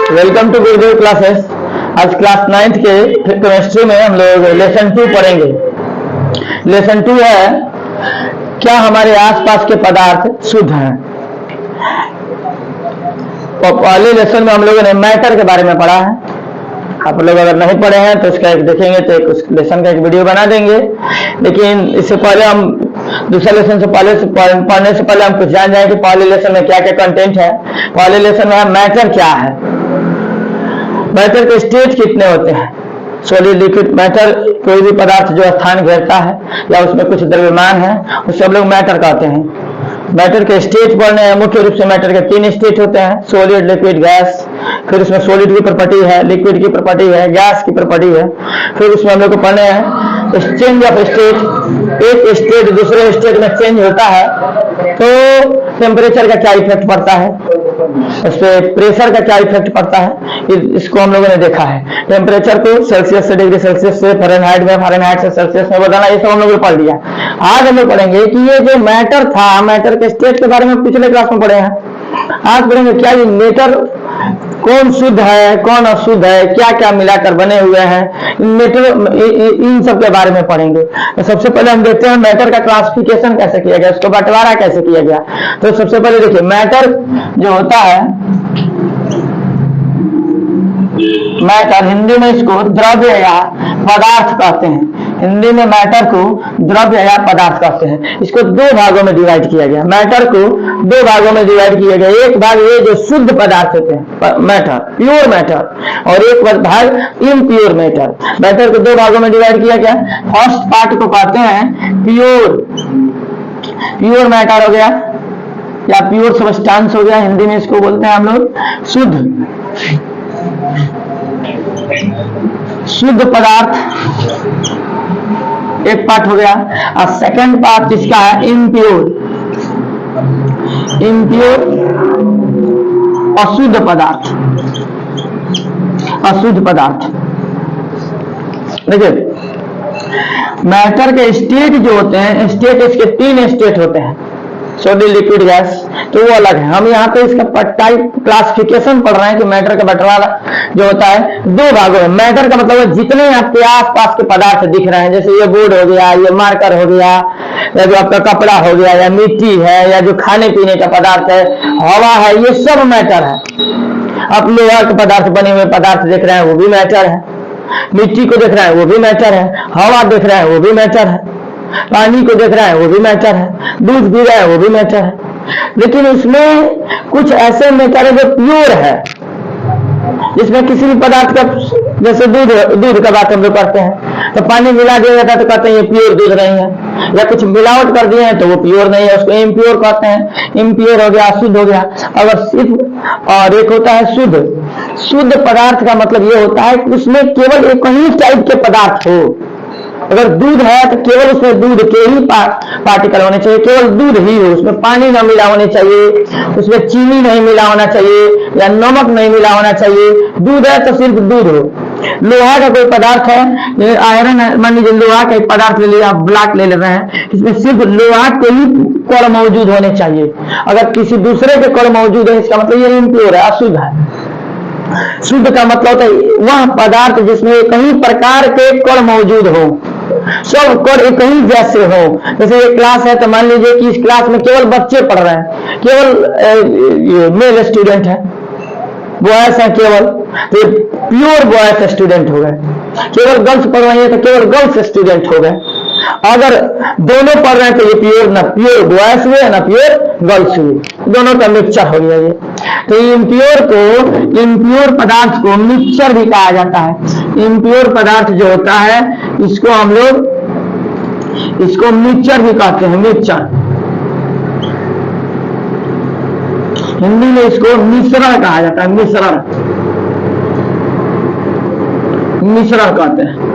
Welcome to Gurudev classes. आज class 9th के chemistry में हम लोग लेसन 2 पढ़ेंगे। लेसन 2 है क्या हमारे आसपास के पदार्थ शुद्ध हैं। तो पहले लेसन में हम लोगों ने मैटर के बारे में पढ़ा है। आप लोग अगर नहीं पढ़े हैं तो उसका एक देखेंगे तो उस लेसन का एक वीडियो बना देंगे। लेकिन इससे पहले हम दूसरे लेसन से पढ़ने से पहले हम कुछ जान जाए कि पहले लेसन में क्या क्या कंटेंट है। पहले लेसन में मैटर क्या है, मैटर के स्टेज कितने होते हैं। सॉलिड लिक्विड मैटर, कोई भी पदार्थ जो स्थान घेरता है या उसमें कुछ द्रव्यमान है उसे हम लोग मैटर कहते हैं। मैटर के स्टेज पढ़ने हैं। मुख्य रूप से मैटर के 3 स्टेज होते हैं, सॉलिड, लिक्विड, गैस। फिर उसमें सॉलिड की प्रॉपर्टी है, लिक्विड की प्रॉपर्टी है, गैस की प्रॉपर्टी है। फिर उसमें हम लोग को पढ़ने हैं चेंज ऑफ स्टेट। एक स्टेट दूसरे स्टेट में चेंज होता है तो टेम्परेचर का क्या इफेक्ट पड़ता है, उस पर प्रेशर का क्या इफेक्ट पड़ता है, इसको हम लोगों ने देखा है। टेम्परेचर को सेल्सियस से डिग्री सेल्सियस से फ़ारेनहाइट में, फ़ारेनहाइट से सेल्सियस में बदलना, ये सब हम लोग ने पढ़ लिया। आज हम लोग पढ़ेंगे कि ये जो मैटर था, मैटर के स्टेट के बारे में पिछले क्लास में पढ़े हैं। आज पढ़ेंगे क्या ये मैटर कौन शुद्ध है कौन अशुद्ध है, क्या क्या मिलाकर बने हुए हैं मैटर, इन सब के बारे में पढ़ेंगे। तो सबसे पहले हम देखते हैं मैटर का क्लासिफिकेशन कैसे किया गया, उसको बंटवारा कैसे किया गया। तो सबसे पहले देखिए मैटर जो होता है, मैटर हिंदी में इसको द्रव्य या पदार्थ कहते हैं। हिंदी में मैटर को द्रव्य या पदार्थ कहते हैं। इसको 2 भागों में डिवाइड किया गया। मैटर को 2 भागों में डिवाइड किया गया। एक भाग ये जो शुद्ध पदार्थ होते हैं मैटर, प्योर मैटर, और एक भाग इम्प्योर मैटर। मैटर को 2 भागों में डिवाइड किया गया। फर्स्ट पार्ट को कहते हैं प्योर, प्योर मैटर हो गया या प्योर सबस्टांस हो गया, हिंदी में इसको बोलते हैं हम लोग शुद्ध, शुद्ध पदार्थ एक पार्ट हो गया। और सेकंड पार्ट जिसका है इम्प्योर, इम्प्योर अशुद्ध पदार्थ, अशुद्ध पदार्थ। देखिए मैटर के स्टेट जो होते हैं, स्टेट इसके 3 स्टेट होते हैं, सॉलिड, लिक्विड, गैस, तो वो अलग है। हम यहाँ पे इसका टाइप क्लासिफिकेशन पढ़ रहे हैं कि मैटर का बंटवारा जो होता है 2 भागों में। मैटर का मतलब है जितने आपके आसपास के पदार्थ दिख रहे हैं, जैसे ये बोर्ड हो गया, ये मार्कर हो गया, या जो आपका कपड़ा हो गया, या मिट्टी है, या जो खाने पीने का पदार्थ है, हवा है, ये सब मैटर है। आप लोहा के पदार्थ बने हुए पदार्थ देख रहे हैं, वो भी मैटर है। मिट्टी को देख रहे हैं, वो भी मैटर है। हवा देख रहे हैं, वो भी मैटर है। पानी को देख रहा है, वो भी मैटर है। दूध पी रहा है, वो भी मैटर है। लेकिन उसमें कुछ ऐसे मैटर है जो प्योर है, जिसमें किसी भी पदार्थ का, जैसे दूध का बात हम लोग करते हैं तो पानी मिला दिया जाता है तो कहते हैं ये प्योर दूध नहीं है, या कुछ मिलावट कर दिए हैं तो वो प्योर नहीं है, उसको इम्प्योर कहते हैं। इम्प्योर हो गया, शुद्ध हो गया। अगर सिर्फ और एक होता है शुद्ध, शुद्ध पदार्थ का मतलब ये होता है कि उसमें केवल एक ही टाइप के पदार्थ हो। अगर दूध है तो केवल उसमें दूध के ही पार्टिकल होने चाहिए, केवल दूध ही हो, उसमें पानी न मिला होना चाहिए, उसमें चीनी नहीं मिला होना चाहिए, या नमक नहीं मिला होना चाहिए। दूध है तो सिर्फ दूध हो। लोहा का कोई पदार्थ है, आयरन है, मान लीजिए लोहा का एक पदार्थ ले लिया, आप ब्लॉक ले रहे हैं, इसमें सिर्फ लोहा के ही कण मौजूद होने चाहिए। अगर किसी दूसरे के कण मौजूद है, इसका मतलब ये इम्प्योर है, अशुद्ध है। शुद्ध का मतलब होता है वह पदार्थ जिसमें कई प्रकार के कण मौजूद हो, सब कण एक ही जैसे हो। जैसे ये क्लास है तो मान लीजिए कि इस क्लास में केवल बच्चे पढ़ रहे हैं, केवल मेल स्टूडेंट है, बॉयज है केवल, तो प्योर बॉयज स्टूडेंट हो गए। केवल गर्ल्स पढ़ रही है तो केवल गर्ल्स स्टूडेंट हो गए। अगर दोनों पढ़ रहे हैं तो ये प्योर, ना प्योर बॉयज हुए ना प्योर गर्ल्स हुए, दोनों का मिक्सचर हो गया ये। तो इम्प्योर को, इम्प्योर पदार्थ को मिक्सचर भी कहा जाता है। इम्प्योर पदार्थ जो होता है इसको हम लोग, इसको मिक्सचर भी कहते हैं, मिक्सचर। हिंदी में इसको मिश्रण कहा जाता है, मिश्रण, मिश्रण कहते हैं।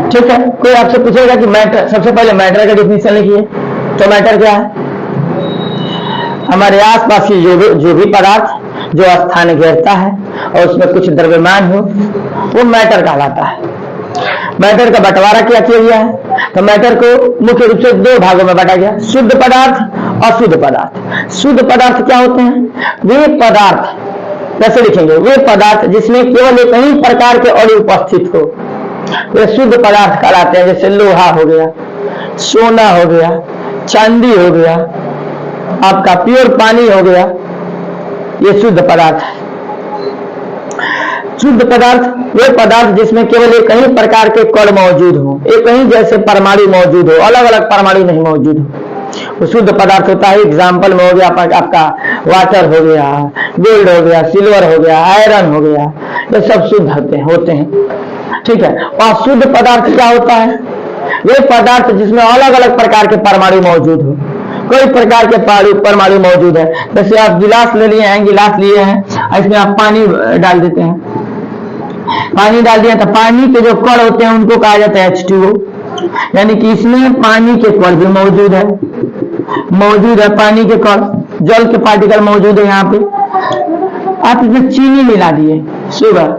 ठीक है, कोई आपसे पूछेगा कि मैटर, सबसे पहले मैटर का डिफिनेशन लिखिए। तो मैटर क्या है? हमारे आसपास की जो भी पदार्थ जो स्थान घेरता है और उसमें कुछ द्रव्यमान हो, वो मैटर कहलाता है। मैटर का बंटवारा क्या किया गया है? तो मैटर को मुख्य रूप से 2 भागों में बांटा गया, शुद्ध पदार्थ अशुद्ध पदार्थ। शुद्ध पदार्थ क्या होते हैं? वे पदार्थ, कैसे लिखेंगे? वे पदार्थ जिसमें केवल एक ही प्रकार के अणु उपस्थित हो, वे शुद्ध पदार्थ कहलाते हैं। जैसे लोहा हो गया, सोना हो गया, चांदी हो गया, आपका प्योर पानी हो गया, ये शुद्ध पदार्थ है। शुद्ध पदार्थ वे पदार्थ जिसमें केवल एक ही प्रकार के कण मौजूद हो, एक ही जैसे परमाणु मौजूद हो, अलग अलग परमाणु नहीं मौजूद हो, वो शुद्ध पदार्थ होता है। एग्जाम्पल में हो गया आपका वाटर हो गया, गोल्ड हो गया, सिल्वर हो गया, आयरन हो गया, ये सब शुद्ध होते हैं। ठीक है। और शुद्ध पदार्थ क्या होता है? वे पदार्थ जिसमें अलग अलग प्रकार के परमाणु मौजूद हो, कई प्रकार के परमाणु मौजूद है। जैसे आप गिलास ले लिए हैं, गिलास लिए हैं, इसमें आप पानी डाल देते हैं, पानी डाल दिया तो पानी के जो कण होते हैं उनको कहा जाता है H2O, यानी कि इसमें पानी के कण भी मौजूद है पानी के कण, जल के पार्टिकल मौजूद है। यहाँ पे आप इसमें चीनी मिला दिए, शुगर,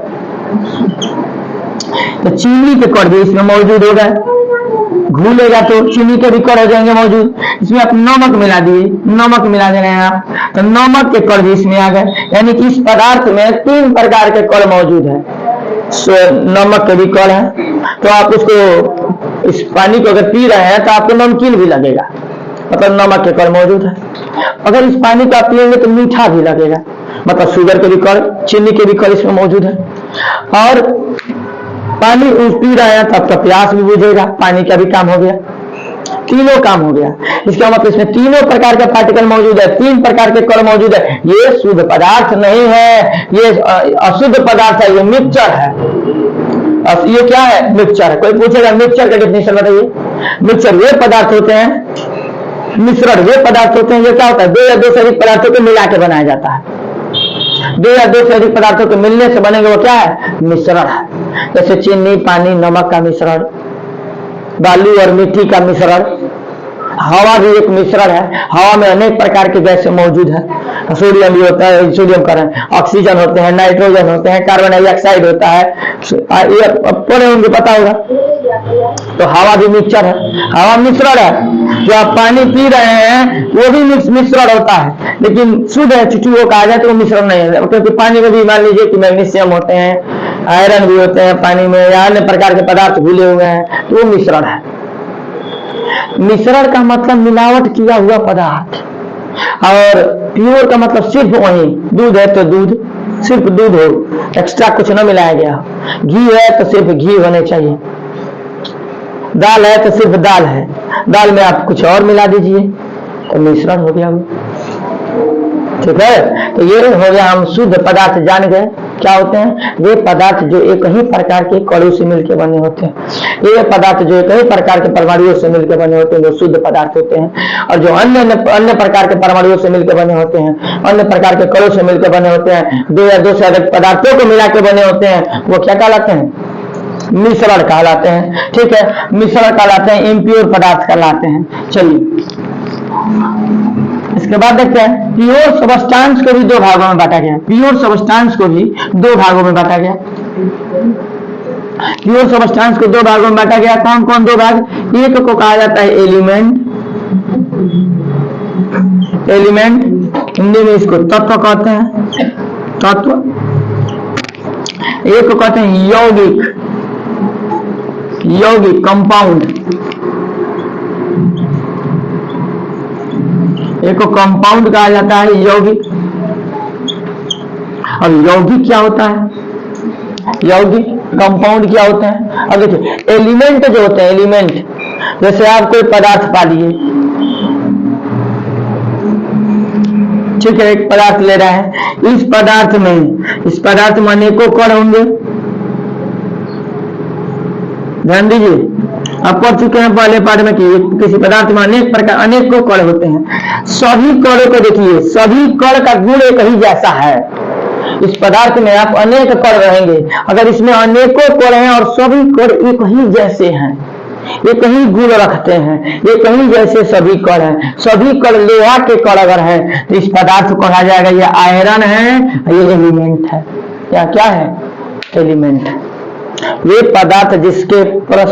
तो चीनी के कण भी इसमें मौजूद हो गए, घुलेगा तो चीनी के भी कण हो जाएंगे मौजूद। इसमें आप नमक मिला दिए, नमक मिला दे रहे हैं आप, तो नमक के कण भी इसमें आ गए। यानी कि इस पदार्थ में 3 प्रकार के कण मौजूद है। नमक के भी कण है, तो आप उसको, इस पानी को अगर पी रहे हैं तो आपको नमकीन भी लगेगा, मतलब नमक के कण मौजूद है। अगर इस पानी को आप पिएंगे तो मीठा भी लगेगा, मतलब शुगर के भी कण, चीनी के भी कण इसमें मौजूद है। और पानी पी रहे हैं तो आपका प्यास भी बुझेगा, पानी का भी काम हो गया, तीनों काम हो गया। इसका मतलब इसमें तीनों प्रकार के पार्टिकल मौजूद है, 3 प्रकार के कण मौजूद है। ये शुद्ध पदार्थ नहीं है, ये अशुद्ध पदार्थ है, ये मिक्सचर है। ये क्या है? मिक्सचर है। कोई पूछेगा मिक्सचर का डेफिनेशन बताइए। मिक्सचर वे पदार्थ होते हैं, मिश्रण वे पदार्थ होते हैं, ये क्या होता है? 2 या 2 से अधिक पदार्थों को मिला के बनाया जाता है। 2 या 2 से अधिक पदार्थों के मिलने से बनेंगे, वो क्या है? मिश्रण है। जैसे चीनी, पानी, नमक का मिश्रण, बालू और मिट्टी का मिश्रण, हवा भी एक मिश्रण है। हवा में अनेक प्रकार के गैसें मौजूद है, सोडियम भी होता है, सोडियम कारण, ऑक्सीजन होते हैं, नाइट्रोजन होते हैं, कार्बन डाइऑक्साइड होता है, ये पूरे उनको पता होगा। तो हवा भी मिक्सचर है, हवा मिश्रण है। जो आप पानी पी रहे हैं वो भी मिश्रण होता है, लेकिन शुद्ध H2O कहा जाए तो वो मिश्रण नहीं है, क्योंकि पानी में भी मान लीजिए कि मैग्नीशियम होते हैं, आयरन भी होते हैं पानी में, या अन्य प्रकार के पदार्थ घुले हुए हैं, तो वो मिश्रण है। मिश्रण का मतलब मिलावट किया हुआ पदार्थ, और प्योर का मतलब सिर्फ वही, दूध है तो दूध, सिर्फ दूध हो, एक्स्ट्रा कुछ न मिलाया गया। घी है तो सिर्फ घी होने चाहिए, दाल है तो सिर्फ दाल है, दाल में आप कुछ और मिला दीजिए तो मिश्रण हो गया। ठीक है। तो ये हो गया, हम शुद्ध पदार्थ जान गए क्या होते हैं। वे पदार्थ जो एक ही प्रकार के कणों से मिलकर बने होते हैं, ये पदार्थ जो एक ही प्रकार के परमाणुओं से मिलकर बने होते हैं, वो शुद्ध पदार्थ होते हैं। और जो अन्य प्रकार के परमाणुओं से मिलकर बने होते हैं, अन्य प्रकार के कणों से मिलकर बने होते हैं, 2 या 2 से अधिक पदार्थों को मिला के बने होते हैं, वो क्या कहलाते हैं? मिश्रण कहलाते हैं। ठीक है, मिश्रण कहलाते हैं, इम्प्योर पदार्थ कहलाते हैं। चलिए इसके बाद देखते हैं प्योर सबस्टांस को भी 2 भागों में बांटा गया। प्योर सबस्टांस को भी 2 भागों में बांटा गया। प्योर सबस्टांस को 2 भागों में बांटा गया। कौन कौन 2 भाग? एक को कहा जाता है एलिमेंट, एलिमेंट हिंदी में इसको तत्व कहते हैं, तत्व। एक को कहते हैं यौगिक, यौगिक कंपाउंड, एक को कंपाउंड कहा जाता है, यौगिक। और यौगिक क्या होता है? यौगिक कंपाउंड क्या होता है? अब देखिए एलिमेंट जो होते हैं, एलिमेंट जैसे आप कोई पदार्थ पा लिए, ठीक है, एक पदार्थ ले रहा है, इस पदार्थ में अनेकों कण होंगे। ध्यान दीजिए, आप पढ़ चुके हैं पहले पाठ में कि किसी पदार्थ में अनेकों कण होते हैं। सभी कणों को देखिए, सभी कण का गुण एक ही जैसा है। इस पदार्थ में आप अनेक कण रहेंगे, अगर इसमें अनेकों कण हैं और सभी कण एक ही जैसे हैं, एक ही गुण रखते हैं, एक ही जैसे सभी कण हैं, सभी कण लोहा के कण अगर हैं, तो इस पदार्थ को कहा जाएगा ये आयरन है, ये एलिमेंट है। क्या क्या है? एलिमेंट। वे पदार्थ जिसके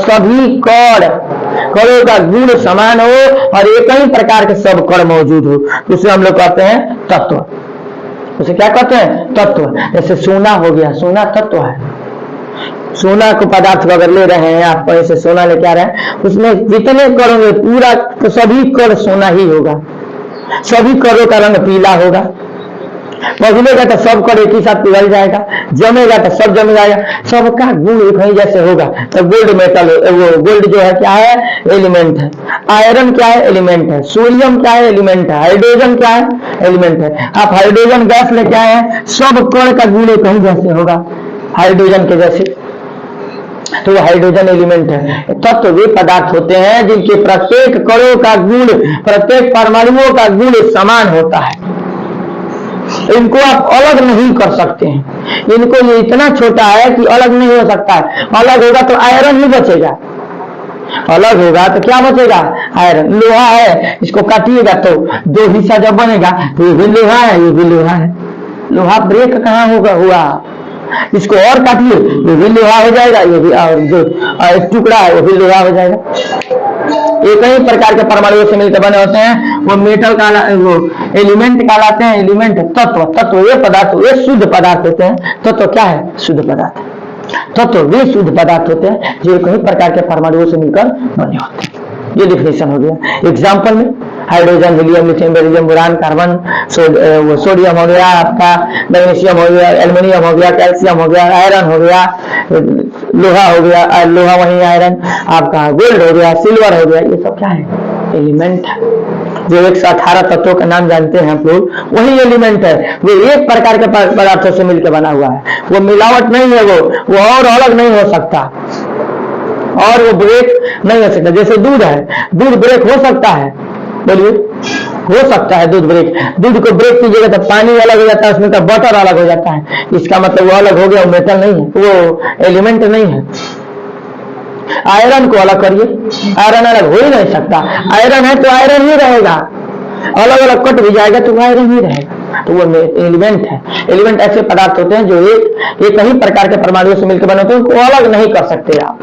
सभी कणों का गुण समान हो और एक ही प्रकार के सब कण मौजूद हो, उसे हम लोग कहते हैं तत्व। उसे क्या कहते हैं? तत्व। जैसे सोना हो गया, सोना तत्व है। सोना को पदार्थ अगर ले रहे हैं आप, ऐसे सोना लेके आ रहे हैं, उसमें जितने कण होंगे पूरा तो सभी कण सोना ही होगा, सभी कणों का रंग पीला होगा। पगलेगा तो सब कण एक ही साथ पिघल जाएगा, जमेगा तो सब जम जाएगा, सबका गुण एक ही जैसे होगा। तो गोल्ड मेटल, वो गोल्ड जो है क्या है? एलिमेंट है। आयरन क्या है? एलिमेंट है। सोडियम क्या है? एलिमेंट है। हाइड्रोजन क्या है? एलिमेंट है। आप हाइड्रोजन गैस लेके आए हैं, सब कण का गुण एक ही जैसे होगा हाइड्रोजन के जैसे, तो वो हाइड्रोजन एलिमेंट है। तत्व वे पदार्थ होते हैं जिनके प्रत्येक कणों का गुण, प्रत्येक परमाणुओं का गुण समान होता है। इनको आप अलग नहीं कर सकते हैं। इनको ये इतना छोटा है कि अलग नहीं हो सकता है। अलग होगा तो आयरन ही बचेगा, अलग होगा तो क्या बचेगा? आयरन। लोहा है, इसको काटिएगा तो दो हिस्सा जब बनेगा तो ये भी लोहा है, ये भी लोहा है। लोहा ब्रेक कहाँ होगा हुआ? इसको और काटिए, ये भी लोहा हो जाएगा, ये भी, और जो एक टुकड़ा है वो भी लोहा हो जाएगा। एक ही प्रकार के परमाणुओं से मिलकर बने होते हैं, वो मेटल का, वो एलिमेंट कहलाते हैं। एलिमेंट तत्व। तत्व वे पदार्थ, वे शुद्ध पदार्थ होते हैं। तत्व क्या है? शुद्ध पदार्थ। तत्व वे शुद्ध पदार्थ होते हैं जो एक ही प्रकार के परमाणुओं से मिलकर बने होते हैं। ये डिफिनेशन हो गया। एग्जाम्पल में hydrogen, helium, lithium, beryllium, boron, carbon, sodium हो गया आपका, मैग्नीशियम हो गया, एल्युमिनियम हो गया, कैल्शियम हो गया, आयरन हो गया, लोहा हो गया, लोहा वही आयरन आपका, गोल्ड हो गया, सिल्वर हो गया। ये सब क्या है? एलिमेंट है। जो 118 तत्वों का नाम जानते हैं आप लोग, वही एलिमेंट है। वो एक प्रकार के पदार्थों से मिलकर बना हुआ है, वो मिलावट नहीं है, वो और अलग नहीं हो सकता, और वो ब्रेक नहीं हो सकता। जैसे दूध है, दूध ब्रेक हो सकता है, बोलिए, हो सकता है दूध ब्रेक। दूध को ब्रेक कीजिएगा तो पानी अलग हो जाता है, उसमें का बटर अलग हो जाता है। इसका मतलब वो अलग हो गया, वो मेटल नहीं है, वो एलिमेंट नहीं है। आयरन को अलग करिए, आयरन अलग हो ही नहीं सकता। आयरन है तो आयरन ही रहेगा, अलग अलग कट भी जाएगा तो आयरन ही रहेगा, तो वो एलिमेंट है। एलिमेंट ऐसे पदार्थ होते हैं जो एक ही प्रकार के परमाणुओं से मिलकर बने होते हैं, उनको अलग नहीं कर सकते आप।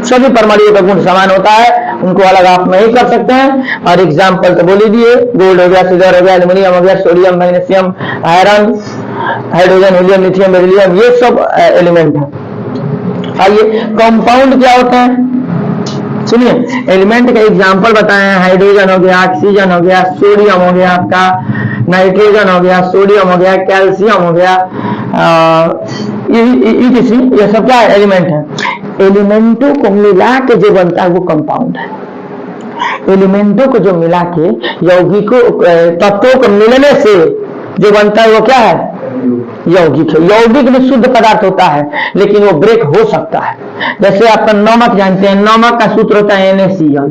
सभी परमाणुओं का गुण समान होता है, उनको अलग आप नहीं कर सकते हैं। और एग्जाम्पल तो बोल ही दिए, गोल्ड हो गया, सिल्वर हो गया, एल्युमिनियम हो गया, sodium, magnesium, iron, hydrogen, helium, lithium, beryllium, ये सब एलिमेंट है। आइए, कंपाउंड क्या होता है? सुनिए, एलिमेंट का एग्जाम्पल बताए हैं। हाइड्रोजन हो गया, ऑक्सीजन हो गया, सोडियम हो गया आपका, नाइट्रोजन हो गया, सोडियम हो गया, कैल्शियम हो गया, ये सब क्या है? एलिमेंट है। एलिमेंटों को मिला के जो बनता है वो कंपाउंड है। एलिमेंटों को जो मिला के, यौगिकों, तत्वों को मिलने से जो बनता है वो क्या है? यौगिक है। यौगिक में शुद्ध पदार्थ होता है, लेकिन वो ब्रेक हो सकता है। जैसे आप नमक जानते हैं, नमक का सूत्र होता है NaCl।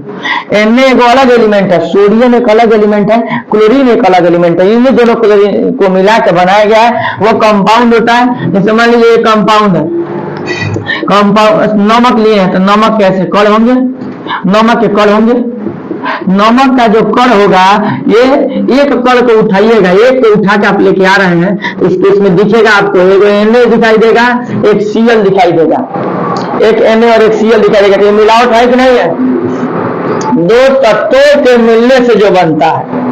Na एक अलग एलिमेंट है, सोडियम एक अलग एलिमेंट है, क्लोरीन एक अलग एलिमेंट है। इन दोनों को मिला के बनाया गया है, वो कंपाउंड होता है। जैसे मान लीजिए कंपाउंड है, कंपाउंड नमक लिए हैं तो नमक कैसे कण होंगे? नमक के कण होंगे। नमक का जो कण होगा, ये एक कण को उठाइएगा, एक को उठा के आप लेके आ रहे हैं, इसमें दिखेगा आपको एक Na दिखाई देगा, एक Cl दिखाई देगा, एक Na और एक Cl दिखाई देगा। ये मिलावट है कि नहीं है? दो तत्वों के मिलने से जो बनता है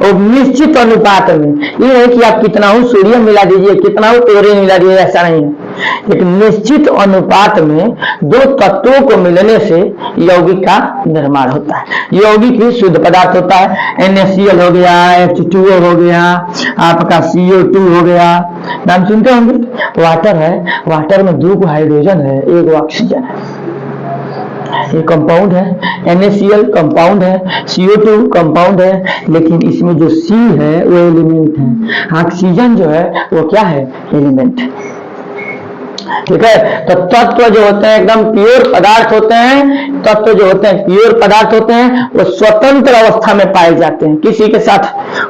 और निश्चित अनुपात में, ये नहीं कि आप कितना हो सोडियम मिला दीजिए, कितना हो क्लोरीन मिला दीजिए, ऐसा नहीं है। एक निश्चित अनुपात में दो तत्वों को मिलने से यौगिक का निर्माण होता है। यौगिक भी शुद्ध पदार्थ होता है। NaCl हो गया, H2O हो गया, आपका CO2 हो गया, नाम सुनते होंगे। वाटर है, वाटर में 2 हाइड्रोजन है, 1 ऑक्सीजन है, ये कंपाउंड है। NaCl कंपाउंड है, CO2 कंपाउंड है, लेकिन इसमें जो C है वो एलिमेंट है। ऑक्सीजन जो है वो क्या है? एलिमेंट है। ठीक है, तो तत्व जो होते हैं एकदम प्योर पदार्थ होते हैं। तत्व जो होते हैं प्योर पदार्थ होते हैं, वो स्वतंत्र अवस्था में पाए जाते हैं, किसी के साथ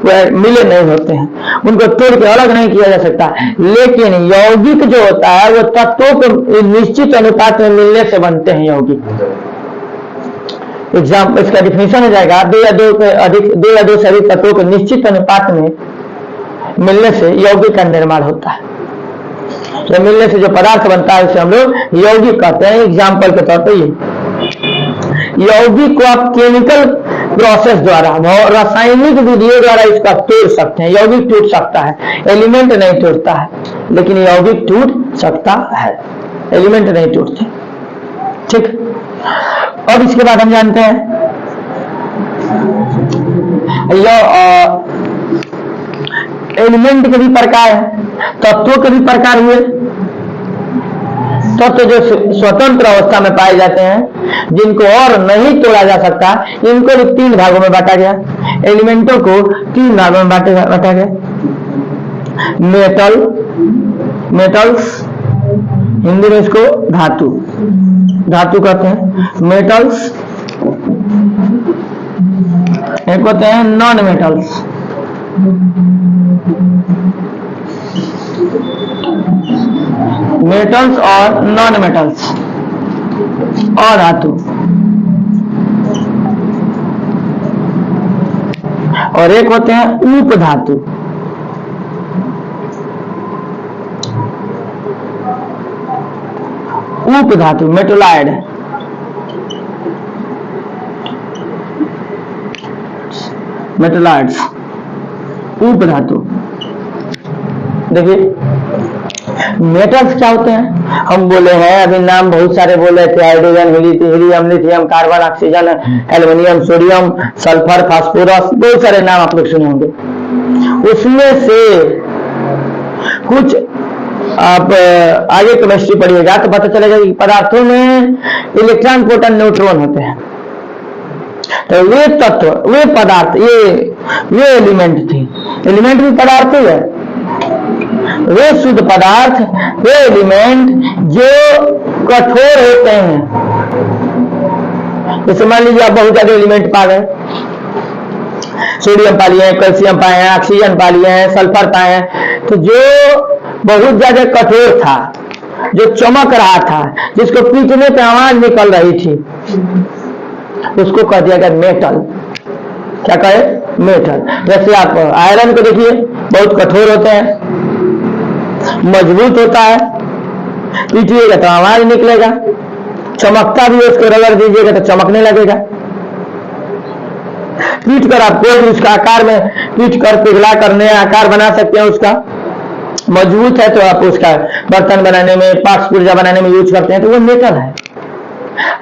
वो मिले नहीं होते हैं, उनको तोड़ के अलग नहीं किया जा सकता। लेकिन यौगिक जो होता है वो तत्वों को निश्चित अनुपात में मिलने से बनते हैं यौगिक। एग्जाम्पल, इसका डिफिनेशन हो जाएगा, 2 या 2 से अधिक तत्वों को निश्चित अनुपात में मिलने से यौगिक का निर्माण होता है। तो मिलने से जो पदार्थ बनता है उसे हम लोग यौगिक कहते हैं। एग्जाम्पल के तौर पर ये यौगिक को आप केमिकल प्रोसेस द्वारा, रासायनिक विधियों द्वारा इसका तोड़ सकते हैं। यौगिक टूट सकता है, एलिमेंट नहीं टूटता है, लेकिन यौगिक टूट सकता है, एलिमेंट नहीं टूटते। ठीक। और इसके बाद हम जानते हैं एलिमेंट के भी प्रकार है, तत्वों के भी प्रकार हुए। तत्व जो स्वतंत्र अवस्था में पाए जाते हैं, जिनको और नहीं तोड़ा जा सकता, इनको भी 3 भागों में बांटा गया। एलिमेंटों को 3 भागों में बांटा गया। मेटल्स, हिंदी में इसको धातु कहते हैं। मेटल्स, एक होते हैं नॉन मेटल्स। मेटल्स और नॉन मेटल्स और धातु, और एक होते हैं उपधातु। उपधातु मेटोलाइड, मेटोलाइड्स, उपधातु। देखिए मेटल्स क्या होते हैं, हम बोले हैं अभी नाम बहुत सारे बोले थे, hydrogen, helium, lithium, carbon, oxygen, aluminium, sodium, sulphur, phosphorus, बहुत सारे नाम आप लोग सुने होंगे। उसमें से कुछ आप आगे केमिस्ट्री पढ़िएगा तो पता चलेगा कि पदार्थों में इलेक्ट्रॉन, प्रोटॉन, न्यूट्रॉन होते हैं। तो वे तत्व, वे पदार्थ, ये एलिमेंट थे। एलिमेंट भी पदार्थ ही है, वे शुद्ध पदार्थ, वे एलिमेंट जो कठोर होते हैं। जैसे मान लीजिए आप बहुत ज्यादा एलिमेंट पा गए, सोडियम पा लिए हैं, कैल्शियम पाए हैं, ऑक्सीजन पा लिए हैं, सल्फर पाए हैं, तो जो बहुत ज्यादा कठोर था, जो चमक रहा था, जिसको पीटने पे आवाज निकल रही थी, उसको कह दिया गया मेटल। क्या कहे? मेटल। जैसे आप आयरन को देखिए, बहुत कठोर होते हैं, मजबूत होता है, पीटिएगा तो आवाज निकलेगा, चमकता भी है, उसको रगड़ दीजिएगा तो चमकने लगेगा। पीट कर आप कोई भी उसका आकार में पीट कर पिघला कर नया आकार बना सकते हैं। उसका मजबूत है तो आप उसका बर्तन बनाने में, पार्ट्स पुर्जा बनाने में यूज करते हैं, तो वो मेटल है।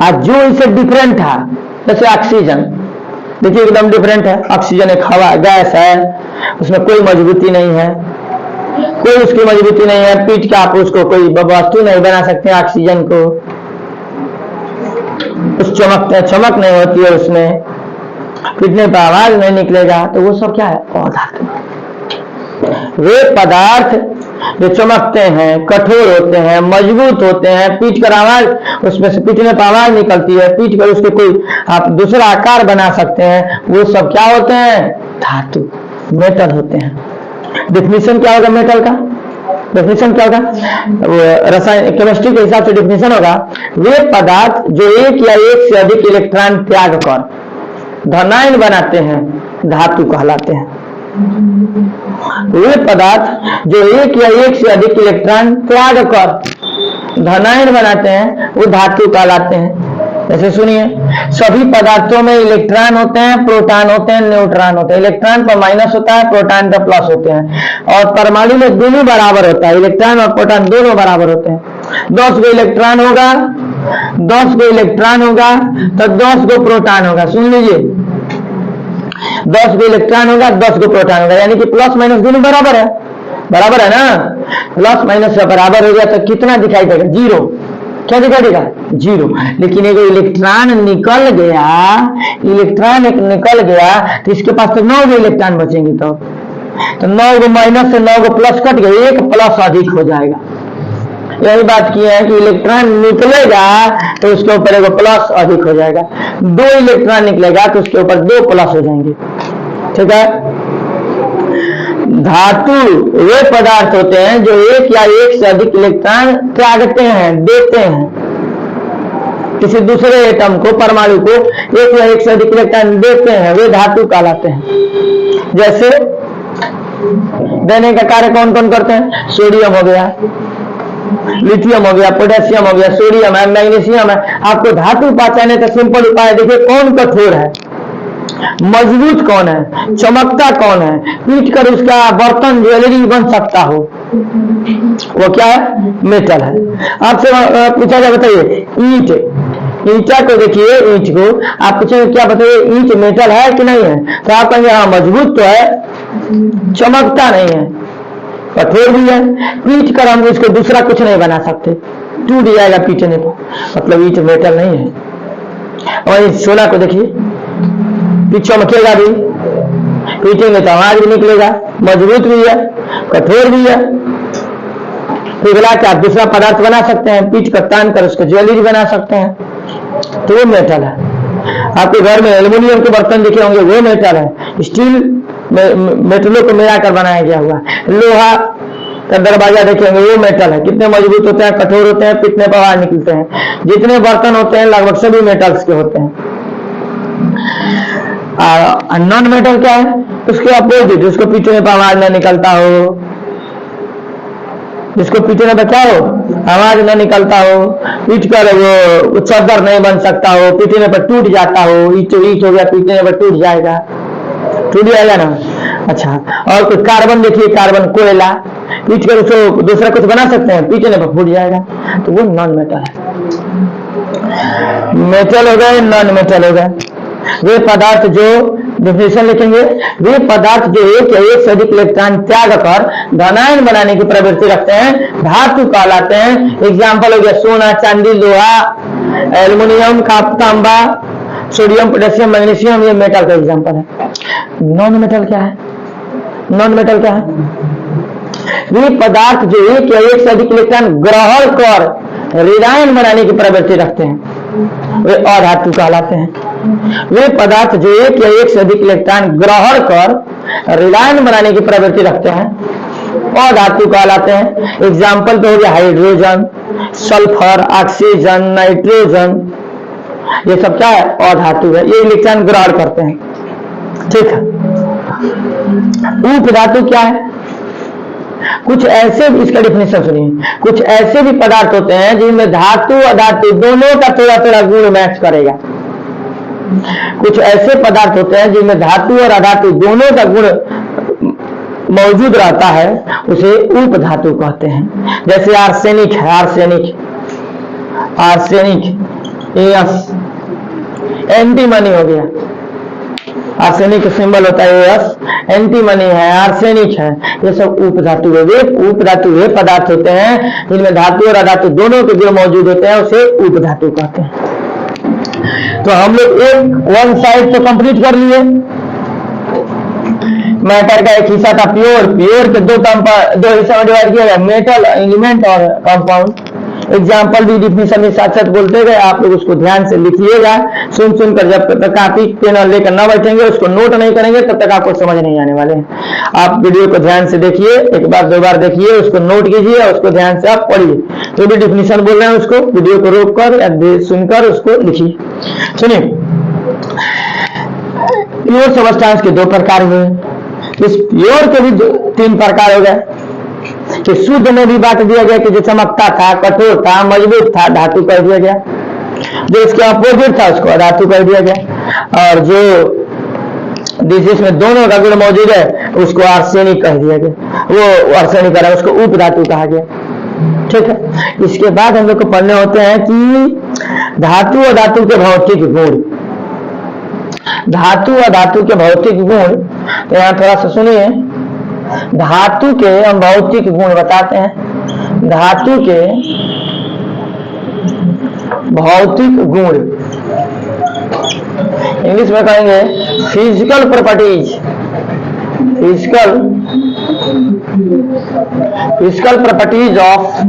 आज जो इससे डिफरेंट था, जैसे ऑक्सीजन, देखिए एकदम डिफरेंट है। ऑक्सीजन एक हवा, गैस है, उसमें कोई मजबूती नहीं है, कोई उसकी मजबूती नहीं है, पीट के आप उसको कोई वस्तु नहीं बना सकते। ऑक्सीजन को उस चमक नहीं होती है, उसमें पीटने पर आवाज नहीं निकलेगा, तो वो सब क्या है? अधातु। वे पदार्थ जो चमकते हैं, कठोर होते हैं, मजबूत होते हैं, पीट कर आवाज, उसमें से पीटने पर आवाज निकलती है, पीट कर उसके कोई आप दूसरा आकार बना सकते हैं, वो सब क्या होते हैं? धातु, मेटल होते हैं। डिफिनीशन क्या होगा मेटल का? डेफिनेशन क्या होगा? रसायन केमिस्ट्री के हिसाब से डेफिनेशन होगा, वे पदार्थ जो एक या एक से अधिक इलेक्ट्रॉन त्याग कर धनायन बनाते हैं, धातु कहलाते हैं। वे पदार्थ जो एक या एक से अधिक इलेक्ट्रॉन त्याग कर धनायन बनाते हैं, वो धातु कहलाते हैं। जैसे सुनिए, सभी पदार्थों में इलेक्ट्रॉन होते हैं, प्रोटॉन होते हैं, न्यूट्रॉन होते हैं। इलेक्ट्रॉन पर माइनस होता है, प्रोटॉन पर प्लस होते हैं, और परमाणु में दोनों बराबर होता है, इलेक्ट्रॉन और प्रोटॉन दोनों बराबर होते हैं। 10 गो इलेक्ट्रॉन होगा, 10 गो इलेक्ट्रॉन होगा तो 10 गो प्रोटॉन होगा। सुन लीजिए, 10 गो इलेक्ट्रॉन होगा, 10 गो प्रोटॉन होगा, यानी कि प्लस माइनस दोनों बराबर है, बराबर है ना। प्लस माइनस से बराबर हो गया तो कितना दिखाई देगा? 0। क्या दिखाई देगा? 0। लेकिन एक इलेक्ट्रॉन निकल गया, इलेक्ट्रॉन एक निकल गया तो इसके पास तो 9 गो इलेक्ट्रॉन बचेंगे। तो 9 गो माइनस से 9 गो प्लस कट गए, एक प्लस अधिक हो जाएगा। यही बात की है कि इलेक्ट्रॉन निकलेगा तो उसके ऊपर एक प्लस अधिक हो जाएगा, 2 इलेक्ट्रॉन निकलेगा तो उसके ऊपर 2 प्लस हो जाएंगे। ठीक है। धातु वे पदार्थ होते हैं जो एक या एक से अधिक इलेक्ट्रॉन त्यागते हैं, देते हैं। किसी दूसरे एटम को, परमाणु को एक या एक से अधिक इलेक्ट्रॉन देते हैं, वे धातु कहलाते हैं। जैसे देने का कार्य कौन कौन करते हैं? सोडियम हो गया, लिथियम हो गया, पोटेशियम हो गया, सोडियम है, मैग्नीशियम है। आपको धातु पहचाने का सिंपल उपाय देखिए, कौन कठोर है, मजबूत कौन है, चमकता कौन है, पीट कर उसका बर्तन ज्वेलरी बन सकता हो, वो क्या है, मेटल है। आपसे पूछा जाए, बताइए ईंट, ईंटा को देखिए, ईंट को आप पूछेंगे क्या, बताइए ईंट मेटल है कि नहीं है, तो आप कहेंगे हाँ मजबूत तो है, चमकता नहीं है, कठोर भी है, पीट कर हम इसको दूसरा कुछ नहीं बना सकते, टूट जाएगा पीटने पर, मतलब ईंट मेटल नहीं है। और इस सोना को देखिए, चमकेगा भी, पीटेंगे तो आवाज भी निकलेगा, मजबूत भी है, कठोर भी है, पिघला के आप दूसरा पदार्थ बना सकते हैं, पीट कर तान कर उसको ज्वेलरी बना सकते हैं, तो वो मेटल है। आपके घर में एल्युमिनियम के बर्तन देखे होंगे, वो मेटल है। स्टील मेटलों को मिलाकर बनाया गया हुआ। लोहा का दरवाजा देखेंगे, वो मेटल है, कितने मजबूत होते हैं, कठोर होते हैं, पीटने पर आवाज निकलते हैं। जितने बर्तन होते हैं लगभग सभी मेटल्स के होते हैं। नॉन मेटल क्या है, उसके अपोजिट, उसको पीटने पर आवाज न निकलता हो, जिसको पीटने पर क्या हो, आवाज न निकलता हो, पीट कर वो चादर नहीं बन सकता हो, पीटने पर टूट जाता हो, ईट हो गया, पीटने पर टूट जाएगा ना। अच्छा, और कुछ कार्बन देखिए, कार्बन कोयला, पीट कर उसको दूसरा कुछ बना सकते हैं, पीटने पर फूट जाएगा, तो वो नॉन मेटल है। मेटल हो गए, नॉन मेटल हो गए वे पदार्थ जो, डिफिनेशन लिखेंगे, वे पदार्थ जो एक या एक से अधिक इलेक्ट्रॉन त्याग कर धनायन बनाने की प्रवृत्ति रखते हैं, धातु कहलाते हैं। एग्जाम्पल हो गया सोना, चांदी, लोहा, एल्युमिनियम, तांबा, सोडियम, पोटेशियम, मैग्नीशियम, ये मेटल का एग्जाम्पल है। नॉन मेटल क्या है, नॉन मेटल क्या है, वे पदार्थ जो एक या एक से अधिक इलेक्ट्रॉन ग्रहण कर ऋणायन बनाने की प्रवृत्ति रखते हैं, वे अधातु कहलाते हैं। वे पदार्थ जो एक या एक से अधिक इलेक्ट्रॉन ग्रहण कर ऋणायन बनाने की प्रवृत्ति रखते हैं, अधातु कहलाते हैं। एग्जाम्पल तो हो गया हाइड्रोजन, सल्फर, ऑक्सीजन, नाइट्रोजन, ये सब क्या है, अधातु है, ये इलेक्ट्रॉन ग्रहण करते हैं। ठीक है। उपधातु क्या है, कुछ ऐसे, इसका डिफिनेशन सुनिए, कुछ ऐसे भी पदार्थ होते हैं जिनमें धातु अधातु दोनों का थोड़ा थोड़ा गुण मैच करेगा। कुछ ऐसे पदार्थ होते हैं जिनमें धातु और अधातु दोनों का गुण मौजूद रहता है, उसे उपधातु कहते हैं। जैसे आर्सेनिक है, आर्सेनिक एस, एंटीमनी हो गया, आर्सेनिक का सिंबल होता है एस, एंटीमनी है, आर्सेनिक है, ये सब उपधातु है। वे उपधातु वे पदार्थ होते हैं जिनमें धातु और अधातु दोनों के गुण मौजूद होते हैं, उसे उपधातु कहते हैं। तो हम लोग एक वन साइड तो कंप्लीट कर लिए। मैटर का एक हिस्सा था प्योर, प्योर के दो हिस्सा में डिवाइड किया गया, मेटल, एलिमेंट और कंपाउंड। एग्जाम्पल भी डिफिनेशन में साथ साथ बोलते गए, आप लोग उसको ध्यान से लिखिएगा, सुन सुनकर, जब तक कापी पेन लेकर न बैठेंगे, उसको नोट नहीं करेंगे, तब तक आपको समझ नहीं आने वाले हैं। आप वीडियो को ध्यान से देखिए, एक बार दो बार देखिए, उसको नोट कीजिए और उसको ध्यान से आप पढ़िए। जो भी डिफिनेशन बोल रहे हैं उसको वीडियो को रोक कर या सुनकर उसको लिखिए। सुनिए, प्योर सबस्टांस के दो प्रकार हुए, इस प्योर के भी तीन प्रकार हो गए। कि शुद्ध में भी बांट दिया गया कि जो चमकता था, कठोर था, मजबूत था, धातु कर दिया गया। जो इसके अपोजिट था उसको अधातु कर दिया गया, और जो जिसमें दोनों का गुण मौजूद है उसको आर्सेनिक कह दिया गया, वो आर्सेनिक करा, उसको उपधातु कहा गया। ठीक है। इसके बाद हम लोग को पढ़ने होते हैं कि धातु और धातु के भौतिक गुण, धातु और धातु के भौतिक गुण। तो यहाँ थोड़ा सा सुनिए, धातु के हम भौतिक गुण बताते हैं। धातु के भौतिक गुण इंग्लिश में कहेंगे physical properties, physical properties of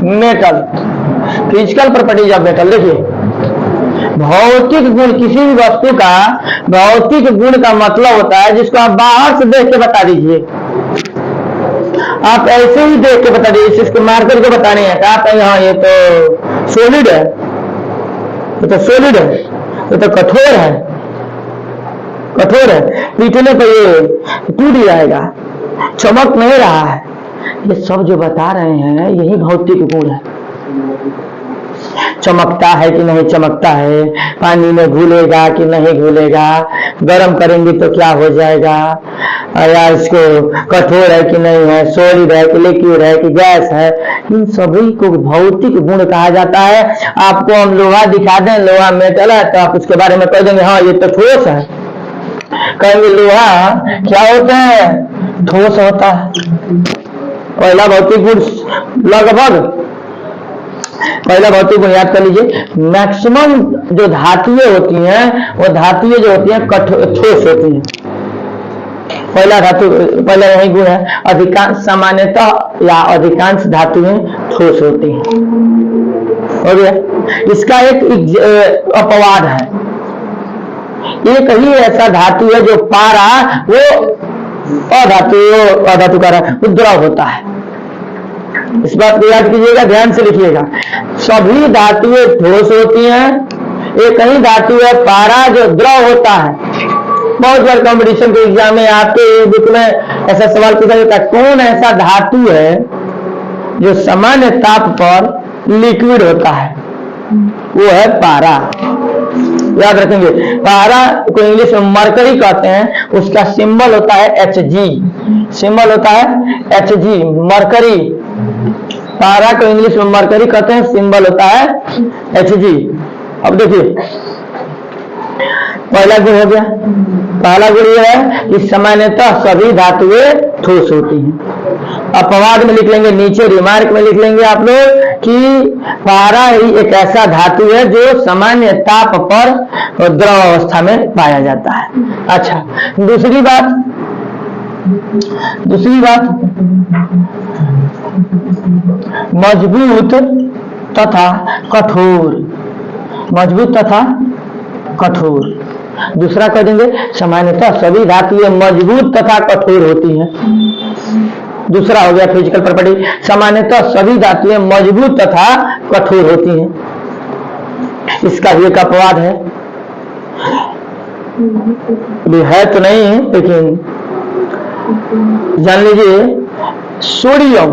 metal, physical properties of metal. देखिए, भौतिक गुण, किसी भी वस्तु का भौतिक गुण का मतलब होता है जिसको आप बाहर से देख के बता दीजिए। आप ऐसे ही देख के बता दीजिए, इसको मार्कर को बताने हैं, आप हाँ ये तो सॉलिड है, ये तो सॉलिड है, ये तो कठोर है, कठोर है, पीटने पर ये टूट जाएगा, चमक नहीं रहा है, ये सब जो बता रहे हैं यही भौतिक गुण है। चमकता है कि नहीं चमकता है, पानी में घुलेगा कि नहीं घुलेगा, गर्म करेंगे तो क्या हो जाएगा, या इसको कठोर है कि नहीं है, सॉलिड है कि लिक्विड है कि गैस है, इन सभी को भौतिक गुण कहा जाता है। आपको हम लोहा दिखा दें, लोहा मेटल है, तो आप उसके बारे में कह देंगे हाँ ये तो ठोस है। कहेंगे लोहा क्या होता है, ठोस होता है। पहला भौतिक गुण लगभग पहला भौतिक गुण याद कर लीजिए, मैक्सिमम जो धातुएं होती हैं वो धातुएं जो होती हैं ठोस होती हैं। पहला यही गुण है। अधिकांश सामान्यतः या अधिकांश धातुएं ठोस होती हैं। हो गया। इसका एक अपवाद है, एक ही ऐसा धातु है जो पारा वो अधातु का द्रव होता है। इस बात को याद कीजिएगा, ध्यान से लिखिएगा। सभी धातुएं ठोस होती हैं, एक ही धातु है पारा जो द्रव होता है। बहुत बार कंपटीशन के एग्जाम में आपके बुक में ऐसा सवाल पूछा जाता है, कौन ऐसा धातु है जो सामान्य ताप पर लिक्विड होता है? वो है पारा। याद रखेंगे, पारा को इंग्लिश में मरकरी कहते हैं, उसका सिंबल होता है Hg। सिंबल होता है Hg, मरकरी। पारा को इंग्लिश में मरकरी कहते हैं, सिंबल होता है Hg। अब देखिए पहला गुण हो गया। पहला गुण यह है कि सामान्यतः सभी धातुएं ठोस होती हैं। अपवाद में लिख लेंगे, नीचे रिमार्क में लिख लेंगे आप लोग कि पारा ही एक ऐसा धातु है जो सामान्य ताप पर द्रव अवस्था में पाया जाता है। अच्छा, दूसरी बात मजबूत तथा कठोर। मजबूत तथा कठोर। दूसरा कह देंगे, सामान्यतः सभी धातुएं मजबूत तथा कठोर होती हैं। दूसरा हो गया फिजिकल प्रॉपर्टी, सामान्यतः सभी धातुएं मजबूत तथा कठोर होती हैं। इसका भी एक अपवाद है, है तो नहीं है लेकिन जान लीजिए, सोडियम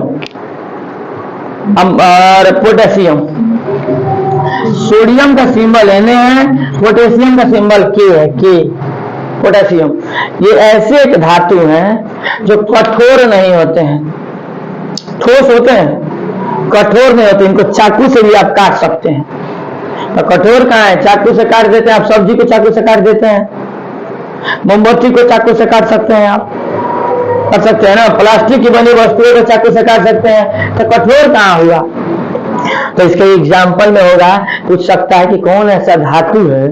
और पोटेशियम। सोडियम का सिंबल Na है, पोटेशियम का सिंबल K है, K पोटेशियम। ये ऐसे एक धातु हैं जो कठोर नहीं होते हैं, ठोस होते हैं, कठोर नहीं होते। इनको चाकू से भी आप काट सकते हैं। तो कठोर कहाँ है? चाकू से काट देते हैं आप, सब्जी को चाकू से काट देते हैं, मोमबत्ती को चाकू से काट सकते हैं, आप कर सकते हैं ना, प्लास्टिक की बनी वस्तुओं को चाकू से काट सकते हैं। तो कठोर कहाँ हुआ? तो इसके एग्जाम्पल में होगा, पूछ सकता है कि कौन ऐसा धातु है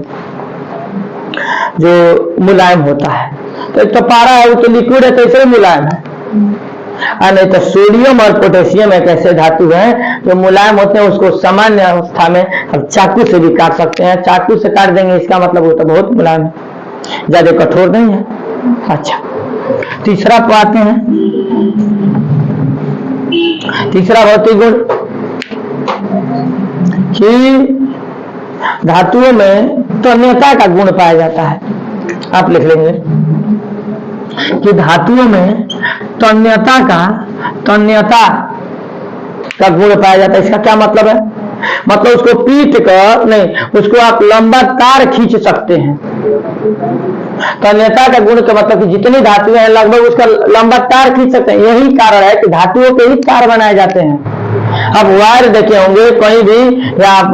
जो मुलायम होता है? तो एक तो पारा है, वो तो लिक्विड है, तो इसलिए मुलायम है। नहीं तो सोडियम और पोटेशियम एक ऐसे धातु हैं जो मुलायम होते हैं, उसको सामान्य अवस्था में अब चाकू से भी काट सकते हैं। चाकू से काट देंगे, इसका मतलब वो तो बहुत मुलायम है, ज्यादा कठोर नहीं है। अच्छा, तीसरा पर आते हैं। तीसरा भौतिक गुण कि धातुओं में तन्यता का गुण पाया जाता है। आप लिख लेंगे कि धातुओं में तन्यता का गुण पाया जाता है। इसका क्या मतलब है? मतलब उसको पीट कर नहीं, उसको आप लंबा तार खींच सकते हैं। तन्यता का गुण का मतलब कि जितनी धातुएं हैं लगभग उसका लंबा तार खींच सकते हैं। यही कारण है कि धातुओं के ही तार बनाए जाते हैं। अब वायर देखे होंगे कहीं भी, या आप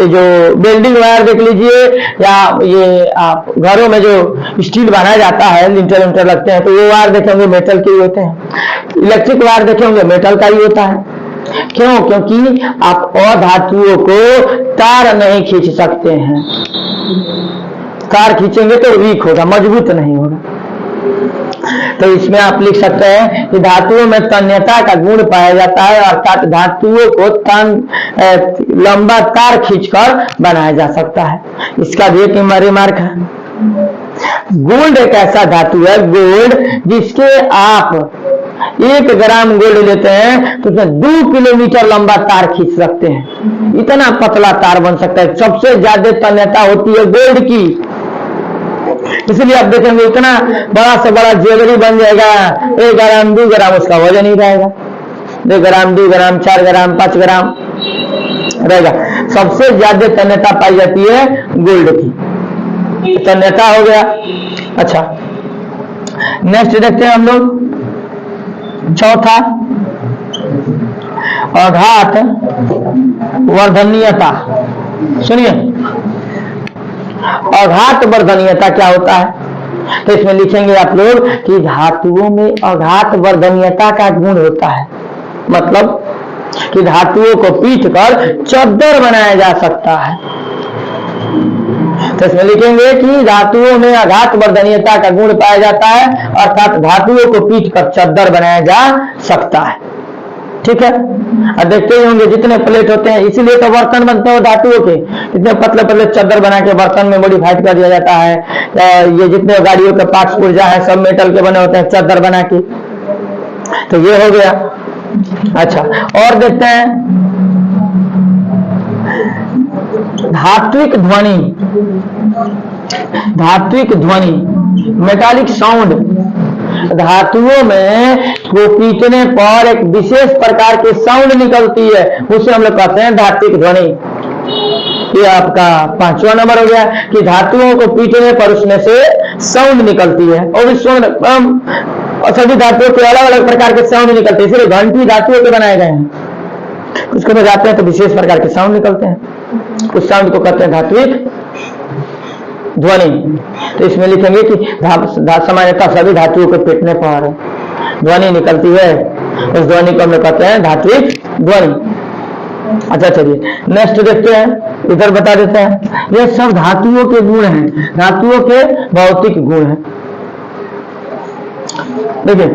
जो बिल्डिंग वायर देख लीजिए, या ये आप घरों में जो स्टील बनाया जाता है, लिंटर लगते हैं, तो वो वायर देखे होंगे मेटल के ही होते हैं। इलेक्ट्रिक वायर देखे होंगे मेटल का ही होता है। क्यों? क्योंकि आप अधातुओं को तार नहीं खींच सकते हैं। तार खींचेंगे तो वीक होगा, मजबूत नहीं होगा। तो इसमें आप लिख सकते हैं कि धातुओं में तन्यता का गुण पाया जाता है, अर्थात धातुओं को लंबा तार खींचकर बनाया जा सकता है। इसका भी एक रिमार्क है। गोल्ड एक ऐसा धातु है, गोल्ड, जिसके आप 1 ग्राम गोल्ड लेते हैं तो उसमें 2 किलोमीटर लंबा तार खींच सकते हैं। इतना पतला तार बन सकता है। सबसे ज्यादा तन्यता होती है गोल्ड की, इसलिए आप देखेंगे इतना बड़ा से बड़ा ज्वेलरी बन जाएगा, 1 ग्राम 2 ग्राम उसका वजन ही रहेगा। 2 ग्राम 2 ग्राम 4 ग्राम 5 ग्राम रहेगा। सबसे ज्यादा तन्यता पाई जाती है गोल्ड की, तन्यता हो गया। अच्छा, नेक्स्ट देखते हैं हम लोग चौथा, आघात वर्धनीयता। सुनिए, आघात वर्धनीयता क्या होता है? तो इसमें लिखेंगे आप लोग कि धातुओं में आघात वर्धनीयता का गुण होता है, मतलब कि धातुओं को पीट कर चद्दर बनाया जा सकता है। तो इसमें लिखेंगे कि धातुओं में आघात वर्धनीयता का गुण पाया जाता है, अर्थात धातुओं को पीट कर चद्दर बनाया जा सकता है। ठीक है, और देखते ही होंगे जितने प्लेट होते हैं, इसीलिए तो बर्तन बनते हैं धातुओं के, इतने पतले पतले चद्दर बना के बर्तन में मॉडिफाइड कर दिया जाता है। ये जितने गाड़ियों के पार्ट्स पुर्जा है सब मेटल के बने होते हैं चद्दर बना के। तो ये हो गया। अच्छा, और देखते हैं धात्विक ध्वनि, धात्विक ध्वनि मेटालिक साउंड। धातुओं में वो पीटने पर एक विशेष प्रकार की साउंड निकलती है, उसे हम लोग कहते हैं धात्विक ध्वनि। ये आपका 5वां नंबर हो गया कि धातुओं को पीटने पर उसमें से साउंड निकलती है, और इस सभी धातुओं के अलग अलग प्रकार के साउंड निकलते हैं, इसलिए घंटी धातुओं के बनाए गए हैं। उसके में जाते हैं तो विशेष प्रकार के साउंड निकलते हैं, उस साउंड को कहते हैं धात्विक ध्वनि। तो इसमें लिखेंगे कि सामान्यतः सभी धातुओं को पीटने पर ध्वनि निकलती है, उस ध्वनि को हम लोग कहते हैं धात्विक ध्वनि। अच्छा, चलिए नेक्स्ट देखते हैं, इधर बता देते हैं। ये सब धातुओं के गुण हैं, धातुओं के भौतिक गुण हैं। देखिए,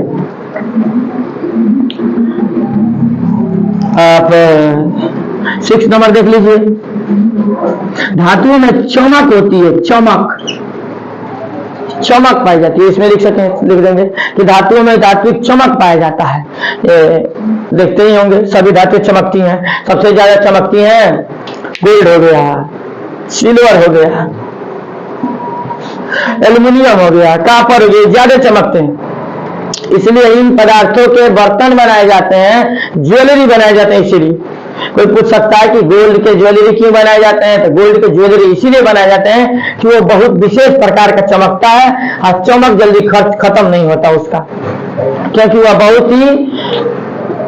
आप 6 नंबर देख लीजिए। धातुओं में चमक होती है, चमक, चमक पाई जाती है। इसमें लिख देंगे कि धातुओं में धात्विक चमक पाया जाता है। देखते ही होंगे सभी धातुएं चमकती हैं। सबसे ज्यादा चमकती हैं गोल्ड हो गया, सिल्वर हो गया, एल्युमिनियम हो गया, कॉपर हो गया, ज्यादा चमकते हैं। इसलिए इन पदार्थों के बर्तन बनाए जाते हैं, ज्वेलरी बनाए जाते हैं। इसीलिए कोई पूछ सकता है कि गोल्ड के ज्वेलरी क्यों बनाए जाते हैं? तो गोल्ड के ज्वेलरी इसीलिए बनाए जाते हैं कि वो बहुत विशेष प्रकार का चमकता है, और चमक जल्दी खत्म नहीं होता उसका, क्योंकि वह बहुत ही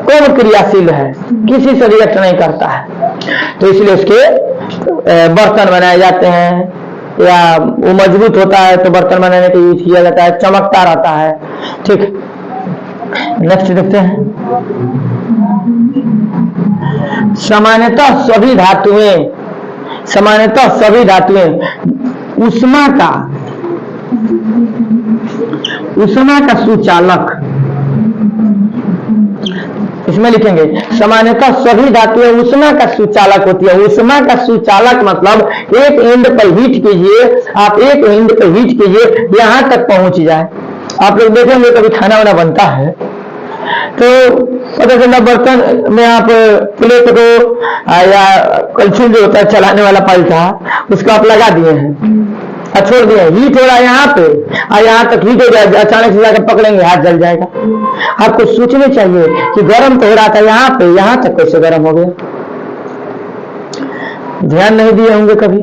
कम क्रियाशील है, किसी से रिएक्ट नहीं करता है। तो इसलिए उसके बर्तन बनाए जाते हैं, या वो मजबूत होता है तो बर्तन बनाने के यूज किया जाता है, चमकता रहता है। ठीक, नेक्स्ट देखते हैं। सामान्यतः सभी धातुएं उष्मा का सुचालक। इसमें लिखेंगे सामान्यतः सभी धातुएं उष्मा का सुचालक होती है। उष्मा का सुचालक मतलब एक एंड पर हीट कीजिए, आप एक एंड पर हीट कीजिए, यहां तक पहुंच जाए। आप लोग देखेंगे कभी खाना वाना बनता है तो पता चला बर्तन में आप प्लेट को या कलछुल जो होता है चलाने वाला पलटा, उसको आप लगा दिए हैं और छोड़ दिए, हीट हो रहा है यहाँ पे, और यहाँ तक हीट हो जाएगा, अचानक से जाकर पकड़ेंगे हाथ जल जाएगा। आपको सोचना चाहिए कि गर्म तो हो रहा था यहाँ पे, यहाँ तक कैसे गर्म हो गया? ध्यान नहीं दिए होंगे कभी।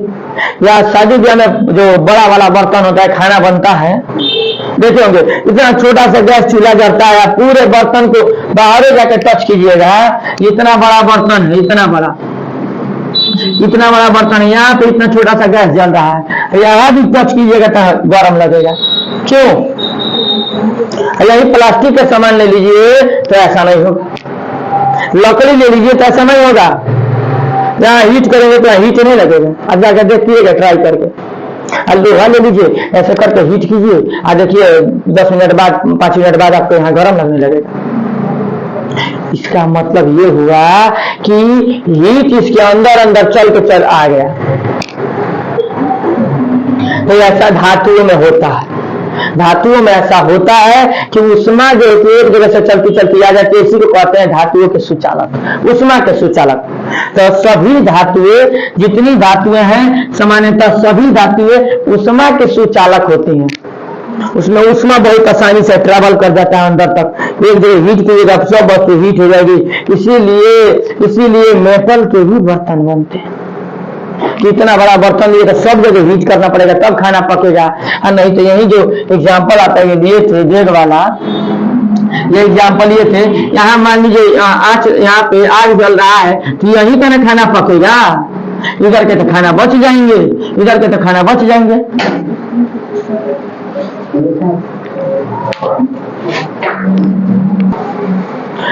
या शादी ब्याह में जो बड़ा वाला बर्तन होता है, खाना बनता है, देखे होंगे इतना छोटा सा गैस चूल्हा जलता है, पूरे बर्तन को बाहर जाकर टच कीजिएगा, इतना बड़ा बर्तन है, इतना बड़ा बर्तन है, यहाँ पे इतना छोटा सा गैस जल रहा है, यहाँ भी टच कीजिएगा तो गर्म लगेगा। क्यों? यही प्लास्टिक का सामान ले लीजिए तो ऐसा नहीं होगा, लकड़ी ले लीजिए तो ऐसा नहीं होगा, जहाँ हीट करेंगे तो हीट नहीं लगेगा। अब जाकर देखिएगा ट्राई करके। लोहा ले लीजिए, ऐसे करके हीट कीजिए, और देखिए 10 मिनट बाद 5 मिनट बाद आपको यहाँ गर्म लगने लगेगा। इसका मतलब ये हुआ कि हीट इसके अंदर चल के चल आ गया। तो ऐसा धातुओं में होता है, धातुओं में ऐसा होता है कि उष्मा जो एक जगह से चलती चलती आ जाती है, इसी को कहते हैं धातुओं के सुचालक, उष्मा के सुचालक। तो सभी धातुएं, जितनी धातुएं हैं सामान्यतः सभी धातुएं उष्मा के सुचालक होती हैं। उसमें उष्मा बहुत आसानी से ट्रैवल कर जाता है अंदर तक, एक जगह हीट कीजिएगा सब वस्तु हीट हो जाएगी। इसीलिए मेटल के भी बर्तन बनते हैं। कितना बड़ा बर्तन लिए तो सब जगह हीट करना पड़ेगा तब खाना पकेगा, और नहीं तो यही जो एग्जाम्पल आता है ये थे जेड वाला, ये एग्जाम्पल ये थे, यहाँ मान लीजिए यहाँ पे आग जल रहा है तो यही का ना खाना पकेगा, इधर के तो खाना बच जाएंगे, इधर के तो खाना बच जाएंगे।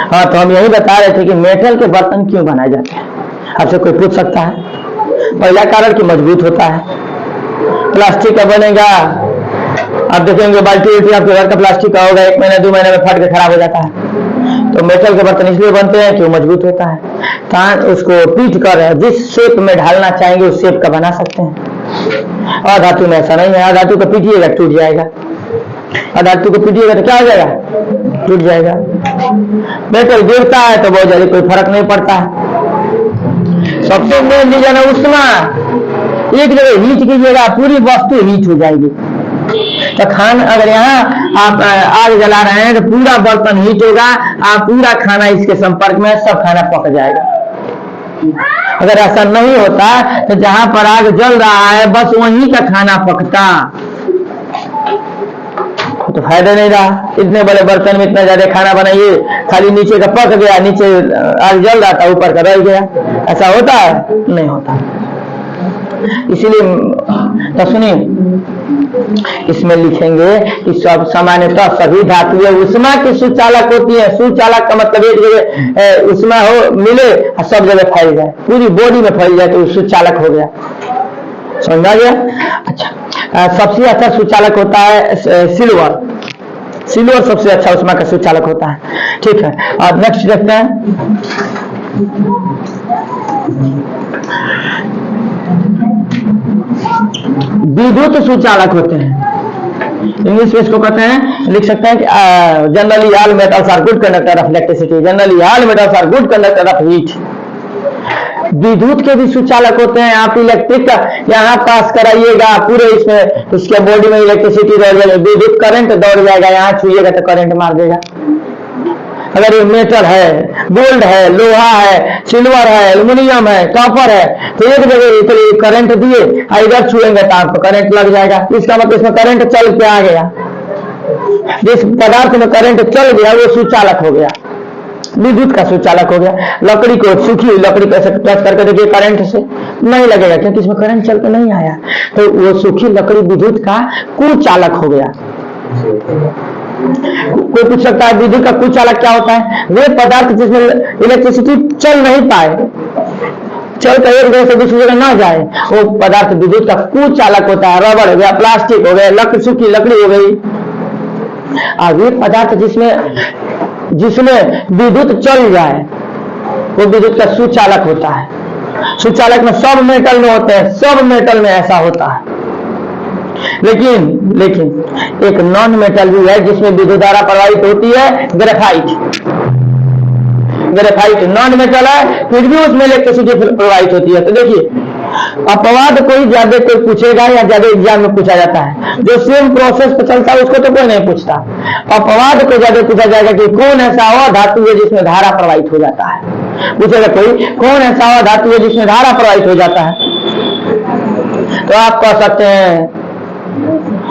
हाँ, तो हम यही बता रहे थे कि मेटल के बर्तन क्यों बनाए जाते हैं। आपसे कोई पूछ सकता है? पहला कारण कि मजबूत होता है। प्लास्टिक का बनेगा, आप देखेंगे बाल्टी उल्टी आपके घर का प्लास्टिक का होगा, 1 महीने 2 महीने में फट के खराब हो जाता है। तो मेटल के बर्तन इसलिए बनते हैं कि वो मजबूत होता है, उसको पीट कर जिस शेप में ढालना चाहेंगे उस शेप का बना सकते हैं। और धातु में ऐसा नहीं है, धातु को पीटिएगा टूट जाएगा, और धातु को पीटिएगा तो क्या हो जाएगा? टूट जाएगा। मेटल गिरता है तो बहुत ज्यादा कोई फर्क नहीं पड़ता है। सबसे मेन रीजन है उष्मा, एक जगह हीट कीजिएगा पूरी वस्तु हीट हो जाएगी। तो खाना अगर यहाँ आप आग जला रहे हैं तो पूरा बर्तन हीट होगा, आप पूरा खाना इसके संपर्क में, सब खाना पक जाएगा। अगर ऐसा नहीं होता तो जहां पर आग जल रहा है बस वहीं का खाना पकता, तो फायदा नहीं रहा। इतने बड़े बर्तन में इतना ज्यादा खाना बनाइए, खाली नीचे का पक गया, नीचे आग जल रहा था ऊपर का रह गया, ऐसा होता है? नहीं होता। इसीलिए तो सुनिए, इसमें लिखेंगे कि सब सामान्यतः सभी धातुएं उष्मा की सुचालक होती है। सुचालक का मतलब एक जगह उष्मा हो मिले और सब जगह फैल जाए, पूरी बॉडी में फैल जाए तो सुचालक हो गया। समझा गया? अच्छा, सबसे अच्छा सुचालक होता है सिल्वर। सिल्वर सबसे अच्छा उष्मा का सुचालक होता है। ठीक है, और नेक्स्ट देखते हैं। विद्युत सुचालक होते हैं, इंग्लिश में इसको कहते हैं, लिख सकते हैं कि generally all metals are good conductor of electricity, generally all metals are good conductor of heat. विद्युत के भी सुचालक होते हैं। आप इलेक्ट्रिक का यहाँ पास कराइएगा पूरे इसमें, इसके बॉडी में इलेक्ट्रिसिटी दौड़ जाएगी, विद्युत करंट दौड़ जाएगा, यहाँ छुइएगा तो करंट मार देगा। अगर ये मेटल है, गोल्ड है, लोहा है, सिल्वर है, एल्युमिनियम है, कॉपर है, तो एक जगह करंट दिए इधर छुएंगे तो आपको करंट लग जाएगा। इसका मतलब इसमें करंट चल के आ गया, जिस पदार्थ में करंट चल गया वो सुचालक हो गया, विद्युत का सुचालक हो गया। लकड़ी को, सूखी हुई लकड़ी को ऐसे टच करके देखिए करंट से नहीं लगेगा क्योंकि इसमें करंट चल के नहीं आया, तो वो सूखी लकड़ी विद्युत का कुचालक हो गया। कोई पूछ सकता है विद्युत का कुचालक क्या होता है? वे पदार्थ जिसमें इलेक्ट्रिसिटी चल नहीं पाए, चल कर एक जगह से दूसरी जगह ना जाए, वो पदार्थ विद्युत का कुचालक होता है। रबड़ हो गया, प्लास्टिक हो गया, सूखी लकड़ी हो गई, और वे पदार्थ जिसमें विद्युत चल जाए वो विद्युत का सुचालक होता है। सुचालक में सब मेटल में होते हैं, सब मेटल में ऐसा होता है। लेकिन एक नॉन मेटल भी है जिसमें विद्युत धारा प्रवाहित होती है, ग्रेफाइट। ग्रेफाइट नॉन मेटल है फिर भी उसमें इलेक्ट्रिसिटी प्रवाहित होती है। तो देखिए, अपवाद कोई ज्यादा कोई पूछेगा या ज्यादा एग्जाम में पूछा जाता है, जो सेम प्रोसेस पर चलता है उसको तो कोई नहीं पूछता। अपवाद को ज्यादा पूछा जाएगा कि कौन ऐसा हुआ धातु है जिसमें धारा प्रवाहित हो जाता है। पूछेगा कोई कौन ऐसा हुआ धातु है जिसमें धारा प्रवाहित हो जाता है, तो आप कह सकते हैं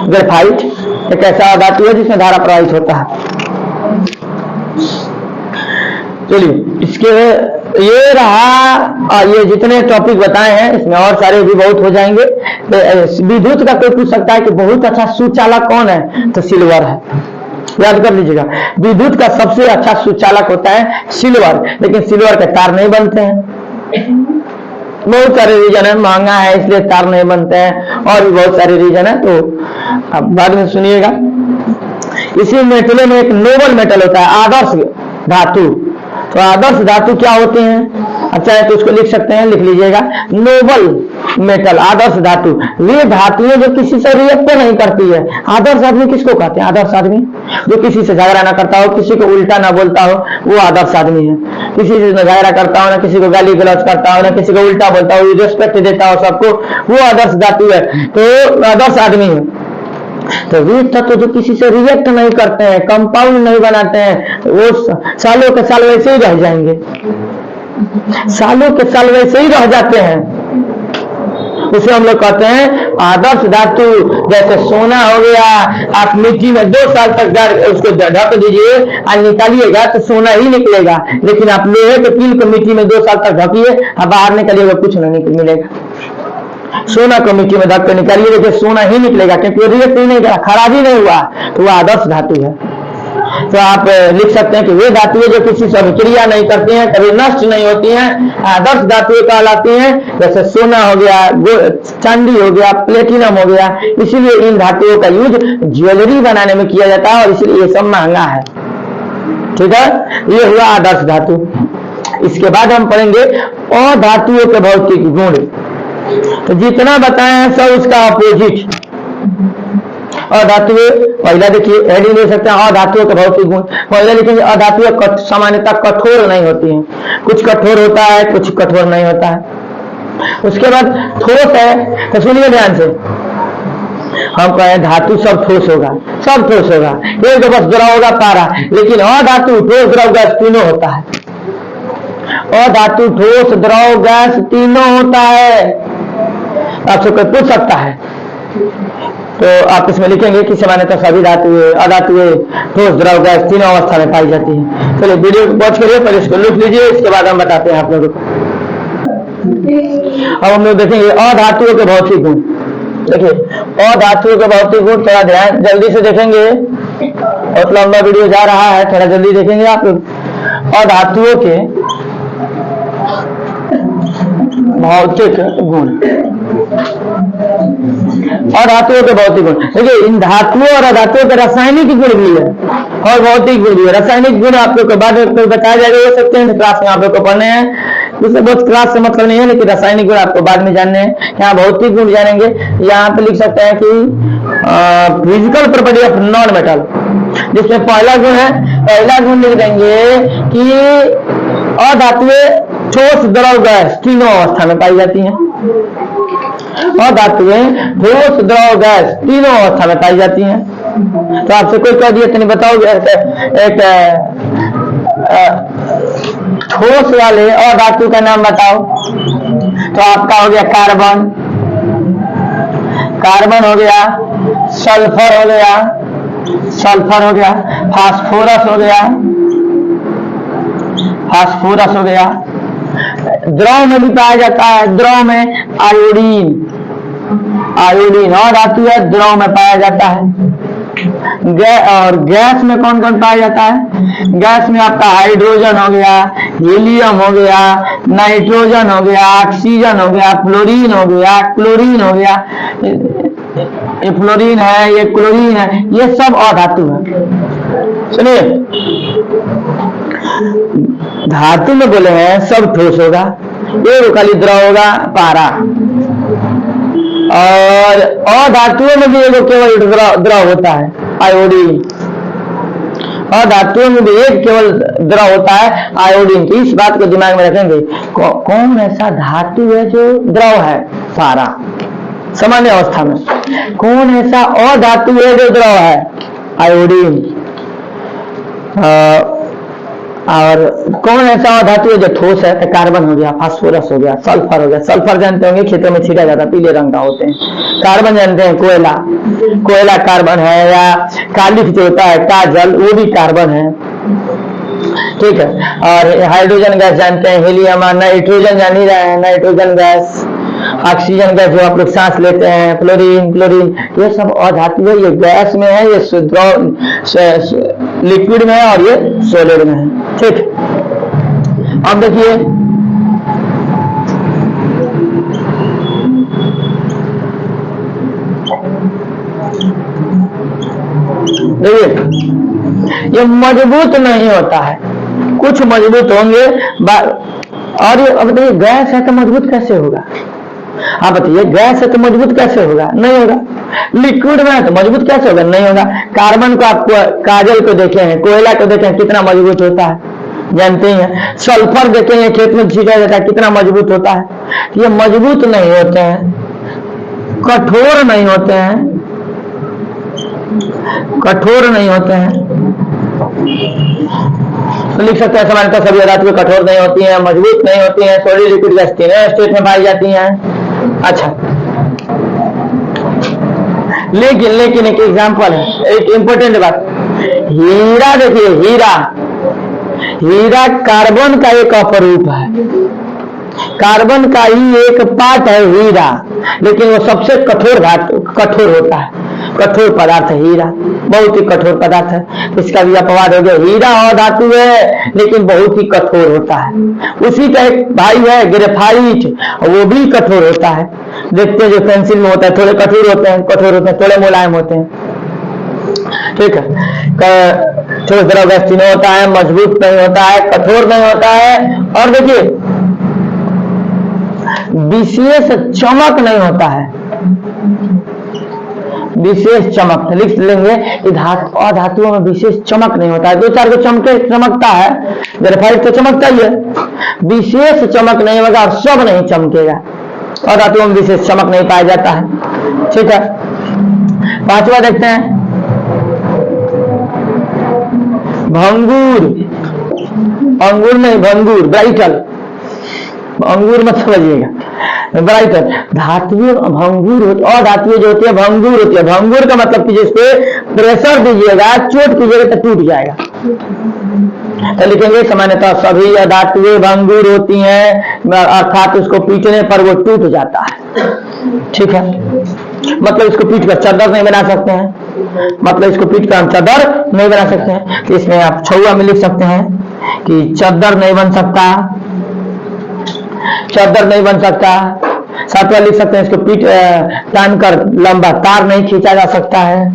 ग्रेफाइट एक ऐसा धातु है जिसमें धारा प्रवाहित होता है। चलिए, इसके ये रहा, और ये जितने टॉपिक बताए हैं इसमें और सारे भी बहुत हो जाएंगे। तो विद्युत का कोई पूछ सकता है कि बहुत अच्छा सुचालक कौन है, तो सिल्वर है, याद कर लीजिएगा। विद्युत का सबसे अच्छा सुचालक होता है सिल्वर, लेकिन सिल्वर के तार नहीं बनते हैं। बहुत सारे रीजन है, महंगा है इसलिए तार नहीं बनते हैं, और भी बहुत सारे रीजन है, तो आप बाद में सुनिएगा। इसी मेटल में एक नोबल मेटल होता है, आदर्श धातु। तो आदर्श धातु क्या होते हैं? अच्छा है तो उसको लिख सकते हैं, लिख लीजिएगा, नोबल मेटल, आदर्श धातु। वे धातुएं जो किसी से रिएक्ट नहीं करती है। आदर्श आदमी किसको कहते हैं? आदर्श आदमी जो किसी से झगड़ा ना करता हो, किसी को उल्टा ना बोलता हो, वो आदर्श आदमी है। किसी से झगड़ा करता हो, ना किसी को गाली गलौज करता हो, ना किसी को उल्टा बोलता हो, रिस्पेक्ट देता हो सबको, वो आदर्श धातु है। तो आदर्श आदमी है। तो वे तत्व जो किसी से रिएक्ट नहीं करते हैं, कंपाउंड नहीं बनाते हैं, वो सालों के साल वैसे ही रह जाएंगे, सालों के साल वैसे ही रह जाते हैं। उसे हम लोग कहते हैं आदर्श धातु। जैसे सोना हो गया, आप मिट्टी में 2 साल तक उसको ढक दीजिए और निकालिएगा तो सोना ही निकलेगा, लेकिन आप लोहे के कील को मिट्टी में 2 साल तक ढकिए और बाहर निकालिएगा, कुछ नहीं मिलेगा। सोना को मिट्टी में ढक कर निकालिए, देखिए सोना ही निकलेगा, क्योंकि वो रिएक्ट नहीं करा, खराब ही नहीं हुआ, तो वो आदर्श धातु है। तो आप लिख सकते हैं कि वे धातुएं जो किसी से अभिक्रिया नहीं करती हैं, कभी नष्ट नहीं होती हैं, आदर्श धातुएं कहलाती हैं। जैसे सोना हो गया, चांदी हो गया, प्लेटिनम हो गया। इसीलिए इन धातुओं का यूज ज्वेलरी बनाने में किया जाता है और इसलिए ये सब महंगा है। ठीक है, ये हुआ आदर्श धातु। इसके बाद हम पढ़ेंगे अधातुओं के भौतिक गुण। तो जितना बताएं सब उसका अपोजिट। अधातुएं, पहला देखिए हेडिंग दे सकते हैं अधातुओं के भौतिक गुण। पहले लिखेंगे अधातुएं सामान्यतः कठोर नहीं होती हैं, कुछ कठोर होता है, कुछ कठोर नहीं होता है। उसके बाद ठोस है, तो सुनिए ध्यान से, हम कहें धातु सब ठोस होगा, सब ठोस होगा, एक तो बस द्रव होगा पारा, लेकिन अधातु ठोस द्रव गैस तीनों होता है। अधातु ठोस द्रव गैस तीनों होता है। आपसे कोई पूछ सकता है तो आप इसमें लिखेंगे कि सामान्यतः सभी धातुएं अधातुएं ठोस द्रव गैस तीनों अवस्था में पाई जाती है। चलिए वीडियो को वॉच करिए, पहले इसको लिख लीजिए, इसके बाद हम बताते हैं आप लोगों को। अब हम लोग देखेंगे अधातुओं के भौतिक गुण। देखिए अधातुओं के भौतिक गुण थोड़ा ध्यान जल्दी से देखेंगे, बहुत लंबा वीडियो जा रहा है, थोड़ा जल्दी देखेंगे आप लोग। अधातुओं के भौतिक गुण, अधातुओं के भौतिक गुण। देखिए इन धातुओं और अधातुओं के रासायनिक गुण भी है और भौतिक गुण भी है। रासायनिक गुण आप लोग को बाद में बताया जाएगा, हो सकते हैं क्लास में आप लोग को पढ़ने हैं, इससे बहुत क्लास से मतलब नहीं है, लेकिन रासायनिक गुण आपको बाद में जानने हैं। यहाँ भौतिक गुण जानेंगे, यहाँ पे लिख सकते हैं कि physical property of non metal, जिसमें पहला गुण है, पहला गुण लिख देंगे कि अधातुएं ठोस द्रव गैस तीनों अवस्था में पाई जाती हैं। अधातुएं ठोस द्रव गैस तीनों अवस्था में पाई जाती हैं। तो आपसे कोई कह दिया तो नहीं बताओगे एक ठोस वाले अधातु का नाम बताओ, तो आपका हो गया कार्बन, कार्बन हो गया, सल्फर हो गया, सल्फर हो गया, फास्फोरस हो गया, फास्फोरस हो गया। द्रव में भी पाया जाता है, द्रव में आयोडीन, आयोडीन और धातु है, द्रव में पाया जाता है। और गैस में कौन कौन पाया जाता है? गैस में आपका हाइड्रोजन हो गया, हीलियम हो गया, नाइट्रोजन हो गया, ऑक्सीजन हो गया, फ्लोरीन हो गया, क्लोरीन हो गया, ये फ्लोरीन है, ये क्लोरीन है, ये सब अधातु है। सुनिए धातु में बोले हैं सब ठोस होगा, एक खाली द्रव होगा पारा, और अधातुओं में भी एक केवल द्रव होता है आयोडीन, अधातुओं में भी एक केवल द्रव होता है आयोडीन। तो इस बात को दिमाग में रखेंगे, कौन ऐसा धातु है जो द्रव है पारा सामान्य अवस्था में, कौन ऐसा अधातु है जो द्रव है आयोडीन, और कौन ऐसा धातु है जो ठोस है? तो कार्बन हो गया, फास्फोरस हो गया, सल्फर हो गया। सल्फर जानते होंगे खेतों में छिटा जाता, पीले रंग का होते हैं। कार्बन जानते हैं कोयला, कोयला कार्बन है, या कालिख जो होता है काजल, वो भी कार्बन है। ठीक है, और हाइड्रोजन गैस जानते हैं, हीलियम, नाइट्रोजन जान ही रहे हैं, नाइट्रोजन गैस, ऑक्सीजन गैस जो आप लोग सांस लेते हैं, फ्लोरीन, क्लोरीन, ये सब अधातु है। ये गैस में है, ये लिक्विड में है, और ये सॉलिड में है। ठीक, अब देखिए ये मजबूत नहीं होता है, कुछ मजबूत होंगे, और ये अब देखिए गैस है तो मजबूत कैसे होगा? आप बताइए, गैस है तो मजबूत कैसे होगा? नहीं होगा। लिक्विड में है तो मजबूत कैसे होगा? नहीं होगा। कार्बन को आप काजल को देखे हैं, कोयला को देखे हैं, कितना मजबूत होता है, जानते हैं। सल्फर देखे हैं, खेत में छीटा जाता है, कितना मजबूत होता है। ये मजबूत नहीं होते हैं, कठोर नहीं होते हैं, कठोर नहीं होते हैं। तो लिख सकते हैं सामान्यतः सभी धातुएं कठोर नहीं होती हैं, मजबूत नहीं होती हैं, सॉलिड लिक्विड गैस तीनों स्टेट में पाई जाती हैं। अच्छा, लेकिन एक एग्जांपल है, एक इंपॉर्टेंट बात, हीरा देखिए, हीरा कार्बन का एक अपरूप है, कार्बन का ही एक पार्ट है हीरा, लेकिन वो सबसे कठोर होता है, कठोर पदार्थ है हीरा, बहुत ही कठोर पदार्थ है। इसका भी अपवाद हो गया, हीरा और धातु है लेकिन बहुत ही कठोर होता है। उसी का एक भाई है ग्रेफाइट, वो भी कठोर होता है। देखते हैं जो पेंसिल में होता है, थोड़े कठोर होते हैं, थोड़े मुलायम होते हैं। ठीक है, ठोस द्रव गैस तीनों होता है, मजबूत नहीं होता है, कठोर नहीं होता है, और देखिए विशेष चमक नहीं होता है, विशेष चमक लिख लेंगे कि धातुओं में विशेष चमक नहीं होता है। दो चार को चमकता है, ग्रेफाइट तो चमकता ही है, विशेष चमक नहीं होगा और सब नहीं चमकेगा, और धातुओं में विशेष चमक नहीं पाया जाता है। ठीक है, पांचवा देखते हैं, भंगूर, अंगूर नहीं भंगूर, ब्राइटल, अंगूर मत समझिएगा, ब्राइटल धातुएं भंगूर होती, और धातुएं जो होती है भंगूर होती है। भंगूर का मतलब कि जिस पे प्रेशर दीजिएगा, चोट कीजिएगा तो टूट जाएगा। तो लिखेंगे सामान्यतः सभी धातुएं भंगूर होती हैं, अर्थात उसको पीटने पर वो टूट जाता है। ठीक है, मतलब इसको पीट कर चादर नहीं बना सकते हैं, मतलब इसको पीट कर हम चादर नहीं बना सकते हैं। तो इसमें आप छुआ में लिख सकते हैं कि चादर नहीं बन सकता, चादर नहीं बन सकता। सातवां लिख सकते हैं इसको पीट तान कर लंबा तार नहीं खींचा जा सकता है,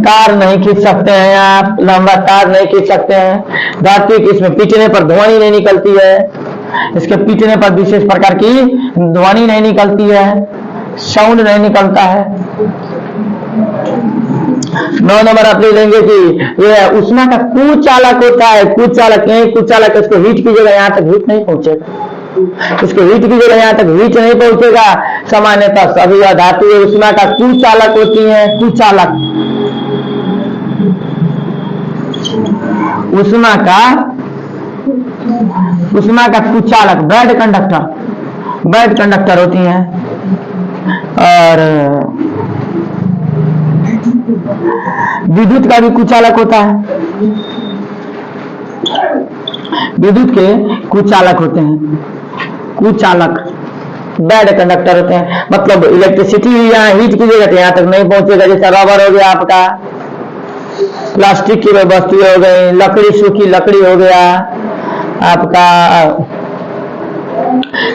तार नहीं खींच सकते हैं आप, लंबा तार नहीं खींच सकते हैं। धातु की इसमें पीटने पर ध्वनि नहीं निकलती है, इसके पीटने पर विशेष प्रकार की ध्वनि नहीं निकलती है, साउंड नहीं निकलता है। 9 नंबर आप ले लेंगे कि ये उष्मा का कुचालक होता है, कुचालक नहीं, कुचालक इसको हीट कीजिएगा यहाँ तक हीट नहीं पहुंचेगा, इसको हीट कीजिएगा यहाँ तक हीट नहीं पहुंचेगा। सामान्यतः सभी धातुएं उष्मा का कुचालक होती हैं, कुचालक, उष्मा का कुचालक, बैड कंडक्टर होती हैं। और विद्युत का भी कुचालक होता है, विद्युत के कुचालक होते हैं, कुचालक बैड कंडक्टर होते हैं। मतलब इलेक्ट्रिसिटी यहाँ हीट कीजिएगा तो यहाँ तक नहीं पहुंचेगा। जैसा रबर हो गया आपका, प्लास्टिक की वस्तु हो गई, लकड़ी, सूखी लकड़ी हो गया आपका,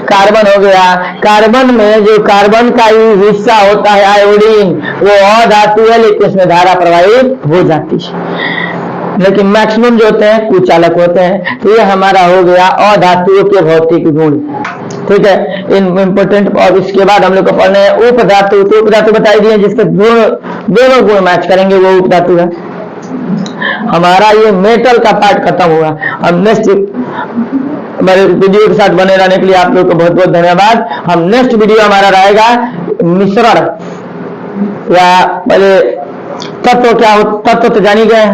कार्बन हो गया। कार्बन में जो कार्बन का ही हिस्सा होता है आयोडीन, वो अधातु है लेकिन उसमें धारा प्रवाहित हो जाती है, लेकिन मैक्सिमम जो होते हैं कुचालक होते हैं। तो ये हमारा हो गया अधातुओं के भौतिक गुण। ठीक है, इन इंपोर्टेंट। और इसके बाद हम लोग को पढ़ने हैं उपधातु। तो उपधातु बताई दिए जिसके दोनों गुण मैच करेंगे वो उपधातु है। हमारा ये मेटल का पार्ट खत्म हुआ। अब नेक्स्ट मेरे वीडियो के साथ बने रहने के लिए आप लोग को बहुत बहुत धन्यवाद। हम नेक्स्ट वीडियो हमारा रहेगा मिश्रण, या पहले तत्व क्या हो, तत्व तो जानी गए,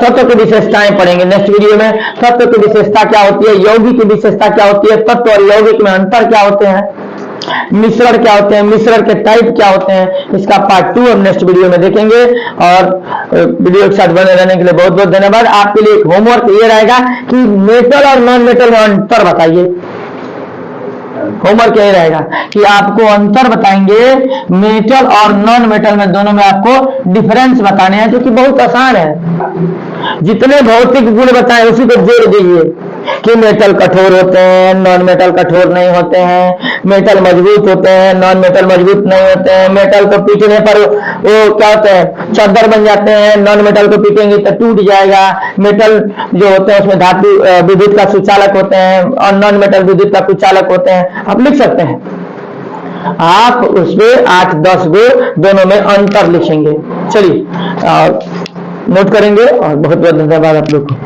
तत्व की विशेषताएं पढ़ेंगे नेक्स्ट वीडियो में। तत्व की विशेषता क्या होती है, यौगिक की विशेषता क्या होती है, तत्व और यौगिक में अंतर क्या होते हैं, मिश्रण क्या होते हैं, मिश्रण के टाइप क्या होते हैं, इसका पार्ट 2 हम नेक्स्ट वीडियो में देखेंगे। और वीडियो के साथ बने रहने के लिए बहुत बहुत धन्यवाद। आपके लिए एक होमवर्क ये रहेगा कि मेटल और नॉन मेटल में अंतर बताइए। होमवर्क यही रहेगा कि आपको अंतर बताएंगे मेटल और नॉन मेटल में, दोनों में आपको डिफरेंस बताने हैं, जो कि बहुत आसान है। जितने भौतिक गुण बताए उसी को जोड़ दीजिए कि मेटल कठोर होते हैं, नॉन मेटल कठोर नहीं होते हैं, मेटल मजबूत होते हैं, नॉन मेटल मजबूत नहीं होते हैं, मेटल को पीटने पर वो क्या होते हैं चादर बन जाते हैं, नॉन मेटल को पीटेंगे तो टूट जाएगा। मेटल जो होते हैं उसमें धातु विद्युत का सुचालक होते हैं और नॉन मेटल विद्युत का कुचालक होते हैं। आप लिख सकते हैं, आप उसमें 8-10 गो दोनों में अंतर लिखेंगे। चलिए नोट करेंगे और बहुत बहुत धन्यवाद आप लोग को।